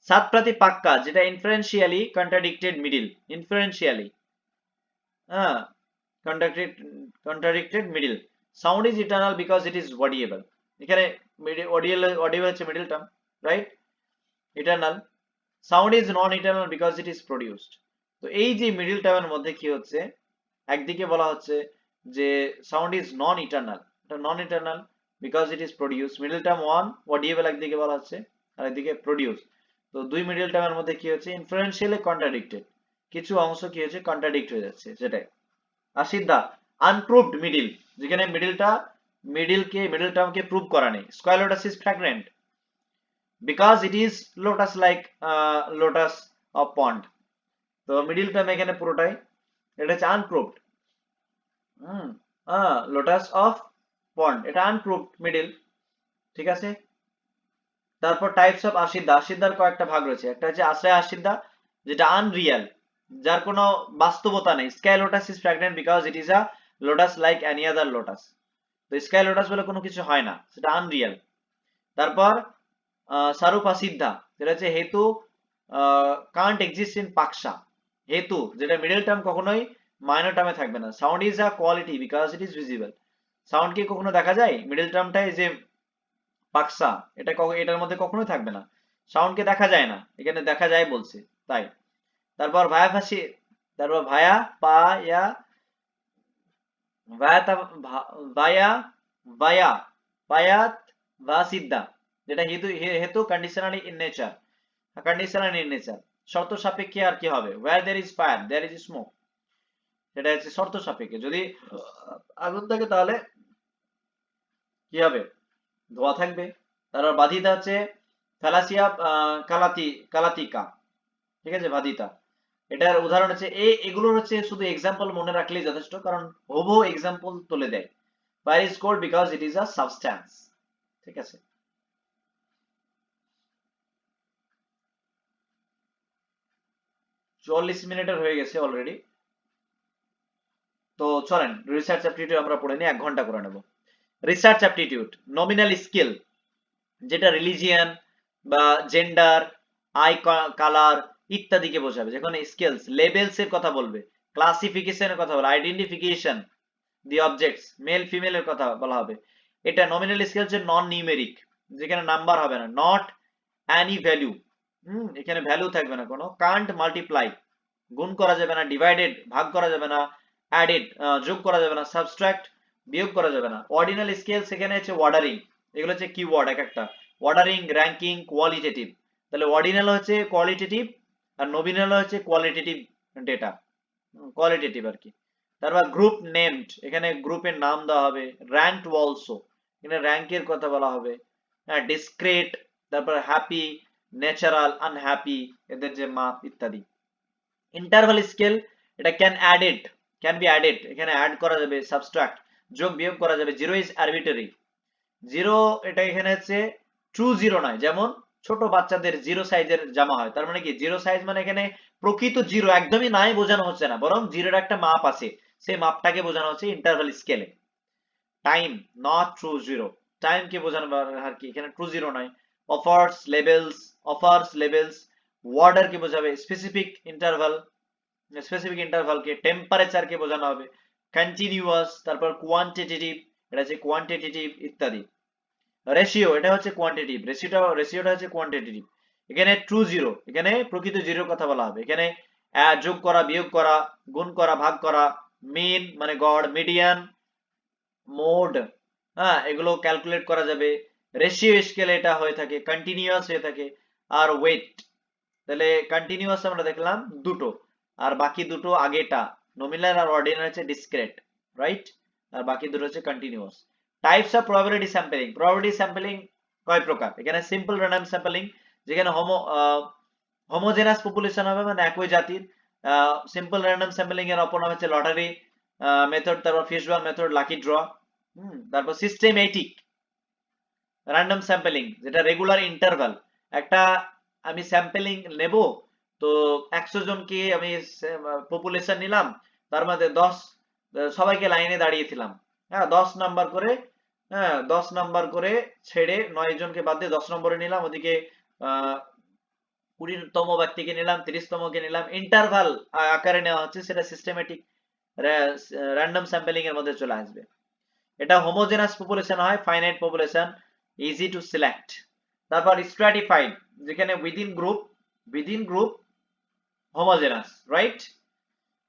সাতপ্রাতি পাক্কা, যেটা ইনফারেন্সিয়ালি কন্ট্রাডিক্টেড মিডিল, ইনফারেন্সিয়ালি হ্যাঁ contradicted middle. Sound is eternal because it is audible, এখানে অডিয়েবল হচ্ছে middle term, right? Eternal. Sound is non eternal because it is produced. তো এই যে মিডিল টার্মের মধ্যে কি হচ্ছে, একদিকে বলা হচ্ছে যে সাউন্ড ইজ নন ইটার্নাল, এটা non eternal because it is produce, middle term one audible একদিকে বলা হচ্ছে, আর একদিকে প্রডিউস। তো দুই মিডল টার্মের মধ্যে কি হচ্ছে, ইনফারেন্সিয়ালি কন্ট্রাডিক্টেড, কিছু অংশ কি হচ্ছে কন্ট্রাডিক্ট হয়ে যাচ্ছে, সেটাই। আর সিদ্ধা আনপ্রুভড মিডিল, যেখানে মিডিল টার্মকে প্রুভ করা নেই। Sky lotus is fragrant because it is lotus like, lotus of pond. তো মিডিল টার্ম এখানে পুরোটাই, এটা হচ্ছে আনপ্রুভড। লোটাস অফ পন্ড, এটা আনপ্রুভড মিডিল, ঠিক আছে? তারপর টাইপস অফ আশিদ্দা, আশিদ্দার কয়েকটা ভাগ রয়েছে। একটা হচ্ছে আশ্রয় আশিদ্দা, যেটা আনরিয়াল, যার কোনো বাস্তবতা নেই। Sky lotus is pregnant because it is a lotus like any other lotus. তো স্কাই লোটাস বলে কোনো কিছু হয় না, সেটা আনরিয়াল। তারপর সারুপা সিদ্ধা, যেটা হচ্ছে হেতু কান্ট এক্সিস্ট ইন পাকসা, হেতু যেটা মিডল টার্ম কখনোই মাইনর টার্মে থাকবে না। Sound is a quality because it is visible, sound কি কখনো দেখা যায়? মিডল টার্মটাই যে পাকসা, এটার মধ্যে কখনোই থাকবে না, সাউন্ডকে দেখা যায় না, এখানে দেখা যায় বলছে, তাই। তারপর ভায়া ফাঁসি, তারপর ভায়া পায়া ভায়াতা ভায়া ভায়া পায়াত ভাসিদ্দা, যেটা হেতু হেতু conditionally in nature, conditional in nature, শর্ত সাপেক্ষে আর কি হবে, where there is fire there is smoke, সেটা হচ্ছে শর্ত সাপেক্ষে। যদি আগুন থাকে তাহলে কি হবে, ধোয়া থাকবে। তারপর বাধিতা হচ্ছে থ্যালাসিয়া কালাতিকা, ঠিক আছে, বাধিতা। এটার উদাহরণ হচ্ছে এগুলোর হচ্ছে শুধু এক্সাম্পল মনে রাখলেই যথেষ্ট, কারণ হুবহু এক্সাম্পল তুলে দেয়। Fire is cold because it is a substance, ঠিক আছে? 44 মিনিটের হয়ে গেছে অলরেডি। তো চলেন রিসার্চ অ্যাপটিটিউড আমরা পড়ে নিই, 1 ঘন্টা করে নেব। রিসার্চ অ্যাপটিটিউড, নমিনাল স্কিল, যেটা রিলিজিয়ান বা জেন্ডার, আই কালার ইত্যাদিকে বোঝাবে। যখন স্কেলস লেভেলস এর কথা বলবে, ক্লাসিফিকেশনের কথা বলবে, আইডেন্টিফিকেশন দি অবজেক্টস, মেল ফিমেল এর কথা বলা হবে। এটা নমিনাল স্কেল হচ্ছে নন নিউমেরিক, যেখানে নাম্বার হবে না, নট অ্যানি ভ্যালু, এখানে ভ্যালু থাকবে না কোনো। কান্ট মাল্টিপ্লাই, গুণ করা যাবে না। ডিভাইডেড, ভাগ করা যাবে না। অ্যাডেড, যোগ করা যাবে না। সাবট্রাক্ট, বিয়োগ করা যাবে না। অর্ডিনাল স্কেল, সেখানে হচ্ছে অর্ডারিং, এগুলো হচ্ছে কিওয়ার্ড এক একটা। অর্ডারিং, র্যাঙ্কিং, কোয়ালিটেটিভ, তাহলে অর্ডিনাল হচ্ছে কোয়ালিটেটিভ আর নমিনাল হচ্ছে কোয়ালিটেটিভ ডেটা, কোয়ালিটেটিভ আর কি। তারপর গ্রুপ নেমড, এখানে গ্রুপের নাম দেওয়া হবে। র্যাঙ্কড অলসো, এখানে র্যাঙ্কের কথা বলা হবে। হ্যাঁ, ডিসক্রিট, তারপর হ্যাপি, ন্যাচারাল, আনহ্যাপি, এদের যে মাপ ইত্যাদি। ইন্টারভাল স্কেল, এটা ক্যান বি অ্যাডেড, এখানে অ্যাড করা যাবে, সাবট্রাক্ট, যোগ বিয়োগ করা যাবে। জিরো ইজ আরবিটারি, জিরো এটা এখানে হচ্ছে ট্রু জিরো নয়, যেমন ছোট বাচ্চাদের জিরো সাইজের জামা হয়, তার মানে কি জিরো সাইজ মানে এখানে প্রকৃত জিরো একদমই নাই বোঝানো হচ্ছে না, বরং জিরোর একটা মাপ আছে, সেই মাপটাকে বোঝানো হচ্ছে ইন্টারভাল স্কেলে। Time not true zero, time কে বোঝানো আর কি, এখানে ট্রু জিরো নয়। অফার্স লেভেলস ওয়ার্ডার কে বোঝাবে। স্পেসিফিক ইন্টারভাল কে, টেম্পারেচার কে বোঝানো হবে। কন্টিনিউয়াস, তারপর কোয়ান্টিটেটিভ, এটা হচ্ছে কোয়ান্টিটেটিভ ইত্যাদি। রেশিও, এটা হচ্ছে কোয়ান্টিটিভ, রেশিওটা হচ্ছে কোয়ান্টিটেটিভ। এখানে ট্রু জিরো, এখানে প্রকৃত জিরোর কথা বলা হবে। এখানে যোগ করা, বিয়োগ করা, গুণ করা, ভাগ করা। মিন মানে গড়, মিডিয়ান, মোড, হ্যাঁ এগুলো ক্যালকুলেট করা যাবে। রেশিও স্কেলে এটা হয়ে থাকে, কন্টিনিউয়াস হয়ে থাকে। আর ওয়েট, তাহলে কন্টিনিউয়াস আমরা দেখলাম দুটো, আর বাকি দুটো আগেটা নমিনাল আর অর্ডিনাল হচ্ছে ডিসক্রিট, রাইট, আর বাকি দুটো হচ্ছে continuous. Types of probability sampling, probability sampling কয় প্রকার? এখানে সিম্পল র্যান্ডম স্যাম্পলিং, যেখানে হোমোজেনাস পপুলেশন হবে, মানে একই জাতির। সিম্পল র্যান্ডম স্যাম্পলিং এর অপর নাম হচ্ছে লটারি মেথড, তারপর ফিশবার্ন মেথড, লাকি ড্র। তারপর সিস্টেমেটিক র্যান্ডম স্যাম্পলিং, যেটা রেগুলার ইন্টারভাল, একটা আমি স্যাম্পলিং নেব, তো 100 জনকে আমি পপুলেশন নিলাম, তার মধ্যে 10 সবাইকে লাইনে দাঁড়িয়েছিলাম, হ্যাঁ 10 নাম্বার করে, হ্যাঁ 10 নাম্বার করে ছেড়ে 9 জনকে বাদ দিয়ে 10 নম্বরে নিলাম, ওদিকে 20তম ব্যক্তিকে নিলাম, 30তমকে নিলাম, ইন্টারভাল আকারে নেওয়া হচ্ছে, সেটা সিস্টেমেটিক র্যান্ডম স্যাম্পলিং এর মধ্যে চলে আসবে। এটা হোমোজেনাস পপুলেশন হয়, finite population, easy to select. তারপর স্ট্র্যাটিফাইড, যেখানে উইদিন গ্রুপ হোমোজেনাস, রাইট,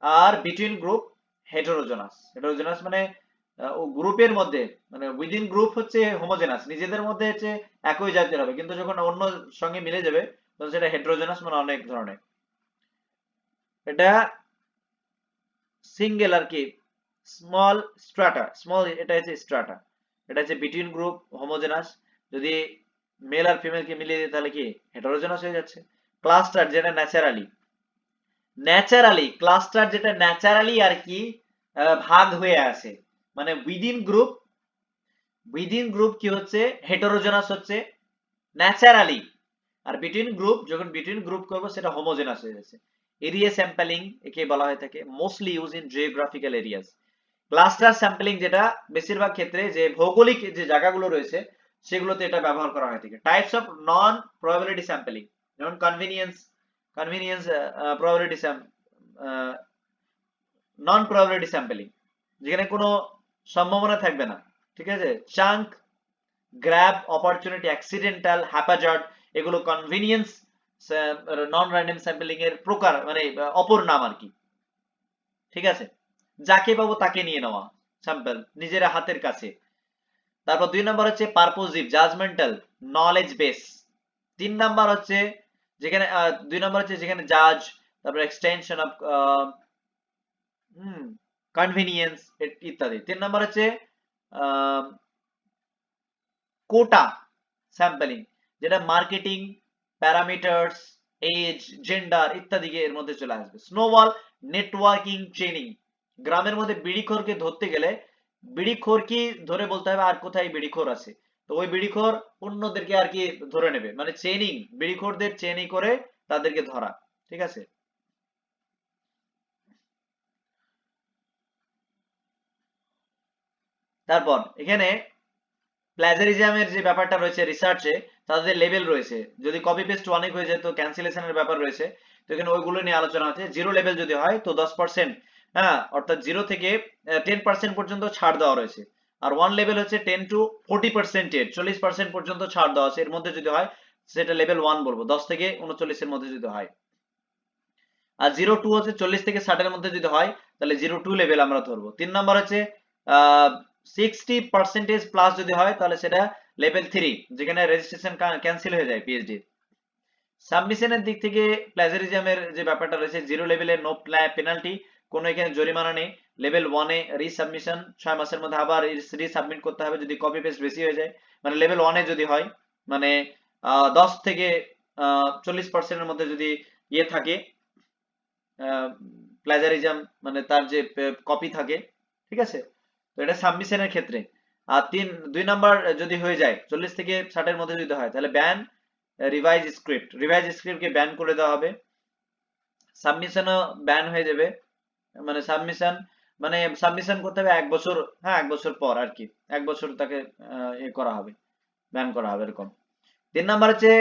আর বিটুইন গ্রুপ হেটেরোজেনাস মানে গ্রুপের মধ্যে, মানে উইদিন গ্রুপ হচ্ছে হোমোজেনাস, নিজেদের মধ্যে হচ্ছে একই জাতির হবে, কিন্তু যখন অন্য সঙ্গে মিলে যাবে তখন সেটা হেটেরোজেনাস, মানে অনেক ধরনের। এটা সিঙ্গেল আর কি, স্মল এটা হচ্ছে স্ট্রাটা, এটা হচ্ছে বিটুইন গ্রুপ হোমোজেনাস, যদি মেল আর ফিমেল কে মিলিয়ে দিই তাহলে কি হেটেরোজেনাস হয়ে যাচ্ছে। ক্লাস্টার, যেটা ক্লাস্টার যেটা ন্যাচারালি আর কি ভাগ হয়ে আসে, মানে উইদিন গ্রুপ কি হচ্ছে হেটেরোজেনাস হচ্ছে ন্যাচারালি, আর বিটুইন গ্রুপ, যখন বিটুইন গ্রুপ করবো সেটা হোমোজেনাস হয়ে যাচ্ছে। এরিয়া স্যাম্পলিং একে বলা হয়ে থাকে, mostly use in geographical areas. Cluster sampling, যেটা বেশিরভাগ ক্ষেত্রে যে ভৌগোলিক যে জায়গাগুলো রয়েছে সেগুলোতে এটা ব্যবহার করা হয়ে থাকে। Types of non probability sampling, যেমন কনভিনিয়েন্স প্রবাবিলিটি নন প্রবাবিলিটি স্যাম্পলিং, যেখানে কোনো সম্ভাবনা থাকবে না, ঠিক আছে। Chunk, grab, opportunity, accidental, haphazard, এগুলো কনভিনিয়েন্স নন র্যান্ডম স্যাম্পলিং এর প্রকার, মানে অপর নাম আর কি, ঠিক আছে। যাকে পাবো তাকে নিয়ে নেওয়া স্যাম্পল নিজের হাতের কাছে। তারপর 2 নম্বর হচ্ছে পারপোজিভ জাজমেন্টাল নলেজ বেস। 3 নম্বর হচ্ছে যেখানে 2 নম্বর হচ্ছে যেখানে জাজ, তারপর এক্সটেনশন অফ কনভিনিয়েন্স ইত্যাদি। 3 নম্বর হচ্ছে কোটা স্যাম্পলিং, যেটা মার্কেটিং প্যারামিটারস, এজ, জেন্ডার ইত্যাদি এর মধ্যে চলে আসবে। স্নোবল নেটওয়ার্কিং ট্রেনিং, গ্রামের মধ্যে বিড়িখোরকে ধরতে গেলে বিড়িখোর কি ধরে বলতে হবে আর কোথায় বিড়িখোর আছে, তো ওই বিড়িখোর অন্যদেরকে আর কি ধরে নেবে, মানে চেনিং, বিড়িখোরদের চেনিং করে তাদেরকে ধরা, ঠিক আছে। তারপর এখানে প্লাজারিজমের যে ব্যাপারটা রয়েছে রিসার্চে, তাদের লেভেল রয়েছে, যদি কপি পেস্ট অনেক হয়ে যায় তো ক্যান্সেলেশনের ব্যাপার রয়েছে, তো এখানে ওইগুলো নিয়ে আলোচনা হচ্ছে। জিরো লেভেল যদি হয় তো 10%, হ্যাঁ অর্থাৎ 0 থেকে 10% পর্যন্ত ছাড় দেওয়া রয়েছে, আর 1 লেভেল হচ্ছে 10 to 40%, 40% পর্যন্ত ছাড় দেওয়া আছে, এর মধ্যে যদি হয় সেটা লেভেল 1 বলবো, 10 থেকে 39 এর মধ্যে যদি হয়। আর 0 টু হচ্ছে 40 থেকে 60 এর মধ্যে যদি হয় তাহলে 0 টু লেভেল আমরা ধরবো। 3 নাম্বার হচ্ছে 60% প্লাস যদি হয় তাহলে সেটা লেভেল 3, যেখানে রেজিস্ট্রেশন ক্যান্সেল হয়ে যায় পিএইচডি। সাবমিশনের দিক থেকে প্লাজারিজমের যে ব্যাপারটা রয়েছে, 0 লেভেলে নো পেনাল্টি, কোনো এখানে জরিমানা নেই। লেভেল 1 এ রিসাবমিশন 6 মাসের মধ্যে আবার রিসাবমিট করতে হবে যদি কপি পেস্ট বেশি হয়ে যায়। মানে লেভেল 1 এ যদি হয়, মানে 10 থেকে 40% এর মধ্যে যদি ইয়ে থাকে, প্লাজারিজম মানে তার যে কপি থাকে, ঠিক আছে, তো এটা সাবমিশনের ক্ষেত্রে। আর 2 নাম্বার যদি হয়ে যায় 40 থেকে 60 এর মধ্যে যদি হয়, তাহলে ব্যান রিভাইজ স্ক্রিপ্টকে ব্যান করে দেওয়া হবে। সাবমিশনও ব্যান হয়ে যাবে, মানে সাবমিশন করতে হবে 1 বছর, হ্যাঁ 1 বছর পর আর কি, 1 বছর তাকে এ করা হবে, ব্যান করা হবে এরকম। 3 নাম্বার হচ্ছে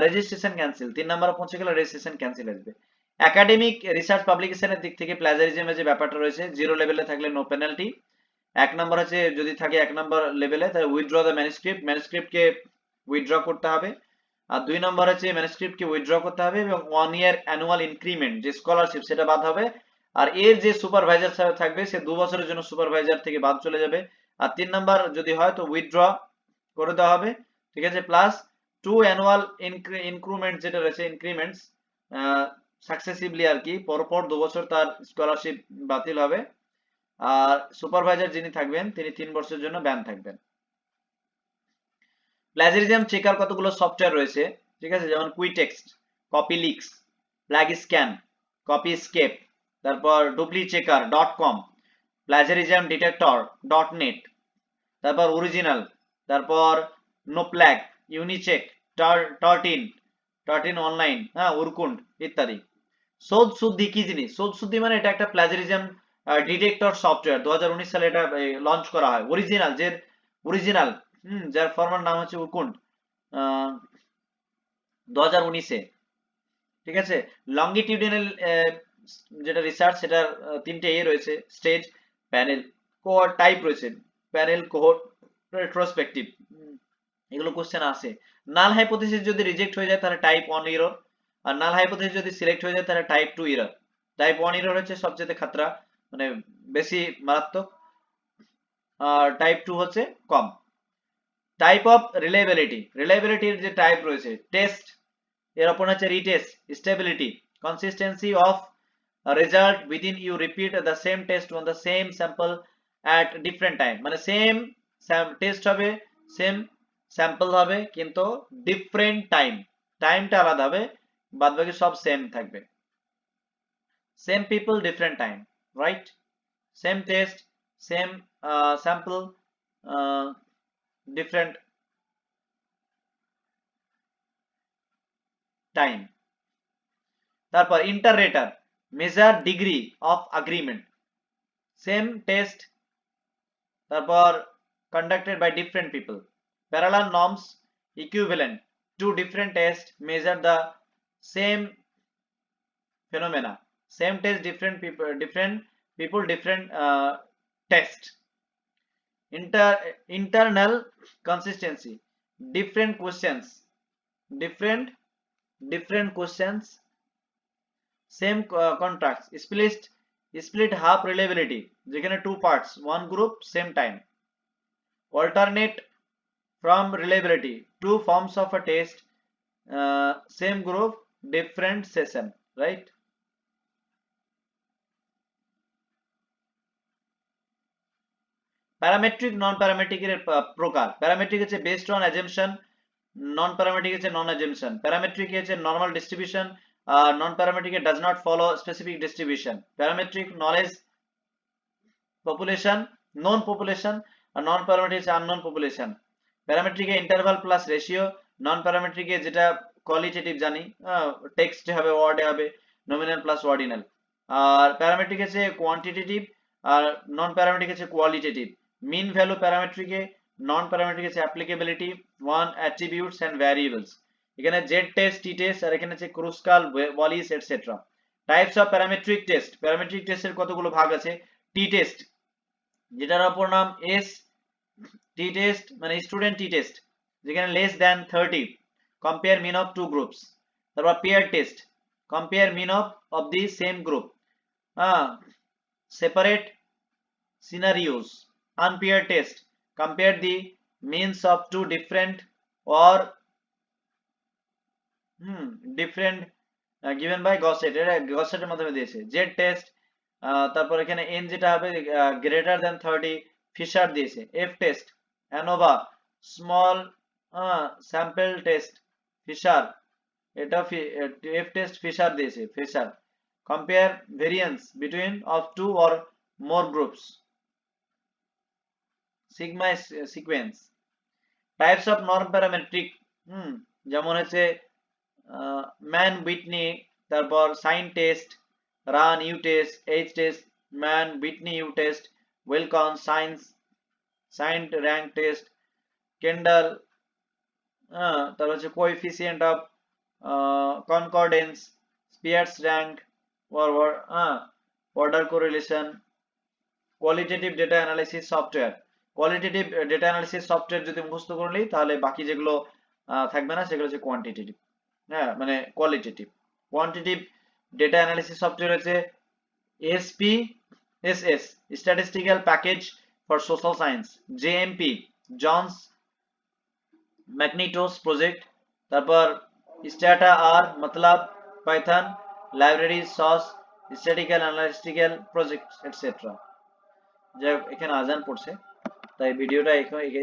রেজিস্ট্রেশন ক্যান্সেল। 3 নাম্বার পৌঁছে গেলে রেজিস্ট্রেশন ক্যান্সেল আসবে। একাডেমিক রিসার্চ পাবলিকেশনের দিক থেকে প্লাজারিজমের যে ব্যাপারটা রয়েছে, 0 লেভেলে থাকলে নো পেনাল্টি। 1 নাম্বার হচ্ছে যদি থাকে 1 নাম্বার লেভেলে, তাহলে উইথড্র দ্য ম্যানুস্ক্রিপ্টকে উইথড্র করতে হবে। আর 2 নাম্বার হচ্ছে ম্যানুস্ক্রিপ্টকে উইথড্র করতে হবে, এবং 1 ইয়ার অ্যানুয়াল ইনক্রিমেন্ট যে স্কলারশিপ সেটা বাদ হবে। আর এর যে সুপারভাইজার থাকবে সে 2 বছরের জন্য সুপারভাইজার থেকে বাদ চলে যাবে। আর 3 নাম্বার যদি হয় তো উইথড্র করে দেওয়া হবে, ঠিক আছে, প্লাস 2 অ্যানুয়াল ইনক্রিমেন্ট যেটা রয়েছে, ইনক্রিমেন্টস সাকসেসিভলি আর কি, পরপর 2 বছর তার স্কলারশিপ বাতিল হবে। আর সুপারভাইজার যিনি থাকবেন তিনি 3 বছরের জন্য ব্যান থাকবেন। প্লাজারিজম চেকার কতগুলো সফটওয়্যার রয়েছে, ঠিক আছে, যেমন কুইটেক্সট, কপিলিক্স, প্লাগ স্ক্যান, কপি স্কেপ, তারপর ডুপ্লি চেকার .com, প্লাজারিজম ডিটেক্টর .net, তারপর অরিজিনাল, তারপর নোপ্ল্যাগ, ইউনিচেক, টর্টিন অনলাইন, হ্যাঁ উরকুন্ড ইত্যাদি। সোদ শুদ্ধি কি জিনিস? সোদ শুদ্ধি মানে এটা একটা প্লাজারিজম ডিটেক্টর সফটওয়্যার, 2019 সালে এটা লঞ্চ করা হয়। অরিজিনাল যার ফর্মাল নাম হচ্ছে উরকুন্ড, 2019-এ, ঠিক আছে। লংগিটিউডিনাল যেটা রিসার্চ, সেটার 3টে রয়েছে, স্টেজ, প্যানেল, কোহর্ট টাইপ রয়েছে, প্যানেল, কোহর্ট, রেট্রোস্পেক্টিভ, এগুলো কোশ্চেন আসে। নাল হাইপোথিসিস যদি রিজেক্ট হয়ে যায় তাহলে টাইপ 1 এরর, আর নাল হাইপোথিসিস যদি সিলেক্ট হয়ে যায় তাহলে টাইপ 2 এরর। টাইপ 1 এরর হচ্ছে সবচেয়ে খাতরা, মানে বেশি মারাত্মক, আর টাইপ 2 হচ্ছে কম। টাইপ অফ রিলায়েবিলিটির যে টাইপ রয়েছে, টেস্ট, এর ওপর হচ্ছে retest, stability, consistency of result within you repeat the same test on the same sample at different time, মানে সেম টেস্ট হবে, সেম স্যাম্পল হবে, কিন্তু ডিফারেন্ট টাইমটা আলাদা হবে, বাদ বাকি সব সেম থাকবে। Same people different time, right, same test, same sample, different time. তারপর interrater, measure degree of agreement, same test, তারপর conducted by different people. Parallel norms, equivalent, two different tests measure the same phenomena, same test, different people different test. Internal consistency, different questions, different questions, same contracts. Split half reliability, যেখানে 2 parts, one group, same time. Alternate from reliability, 2 forms of a test, same group, different session, right? Parametric non প্যারামেট্রিকের প্রকার, প্যারামেট্রিক হচ্ছে based on assumption, non parametric হচ্ছে নন অ্যাজাম্পশন। প্যারামেট্রিক হচ্ছে normal distribution, non parametric does not follow specific distribution. Parametric knowledge population, known population, আর নন প্যারামেট্রিক হচ্ছে আননোন পপুলেশন। প্যারামেট্রিকে ইন্টারভাল প্লাস রেশিও, নন প্যারামেট্রিকে যেটা কোয়ালিটেটিভ জানি, টেক্সট হবে, ওয়ার্ডে হবে, নমিনাল প্লাস অর্ডিনাল। আর প্যারামেট্রিক হচ্ছে কোয়ান্টিটেটিভ, আর নন প্যারামেট্রিক হচ্ছে কোয়ালিটেটিভ। মিন ভ্যালু প্যারামেট্রিকে, নন প্যারামেট্রিক হচ্ছে applicability, one attributes and variables. এখানে জেড টেস্ট, টি টেস্ট, আর এখানে হচ্ছে Kruskal, Wallis etcetera. Types of parametric test, parametric টেস্টের কতগুলো ভাগ আছে। টি টেস্ট, যেটার অপর নাম এস টি টেস্ট, মানে স্টুডেন্ট টি টেস্ট, যেখানে less than 30, compare mean of two groups. তারপর pair test, compare mean of the same group, separate scenarios. Unpair test, compare the means of two different or different given by গসেট, এটা গসেটের মাধ্যমে দিয়েছে। জেড টেস্ট, তারপর এখানে এন যেটা হবে গ্রেটার দ্যান 30, ফিশার দিয়েছে। F test ANOVA, small sample test Fisher, এটা এফ টেস্ট ফিশার দিয়েছে, Fisher. Compare variance between of two or more groups, sigma sequence. Types of norm parametric, যেমন হচ্ছে ম্যান বিটনি, তারপর sign test, run U test, H test, Mann Whitney U test, Wilcoxon signs, signed rank test, Kendall, তারপর হচ্ছে coefficient of concordance, Spearman's rank, order correlation, qualitative data analysis software. Qualitative data analysis software যদি মুখস্থ করে নিই তাহলে বাকি যেগুলো থাকবে না সেগুলো হচ্ছে কোয়ান্টিটেটিভ, হ্যাঁ মানে qualitative. Quantitative data analysis software হচ্ছে SPSS, statistical package for social science, JMP, John's Macintosh project, তারপর স্ট্যাটা আর MATLAB, Python library, SAS, statistical analytical project etcetera. যাই হোক, এখানে আজান পড়ছে, তাই ভিডিওটা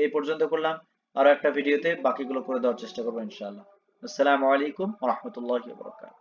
এই পর্যন্ত করলাম। আরো একটা ভিডিওতে বাকিগুলো করে দেওয়ার চেষ্টা করবো ইনশাআল্লাহ। আসসালামু আলাইকুম ওয়া রাহমাতুল্লাহি ওয়া বারাকাতুহু।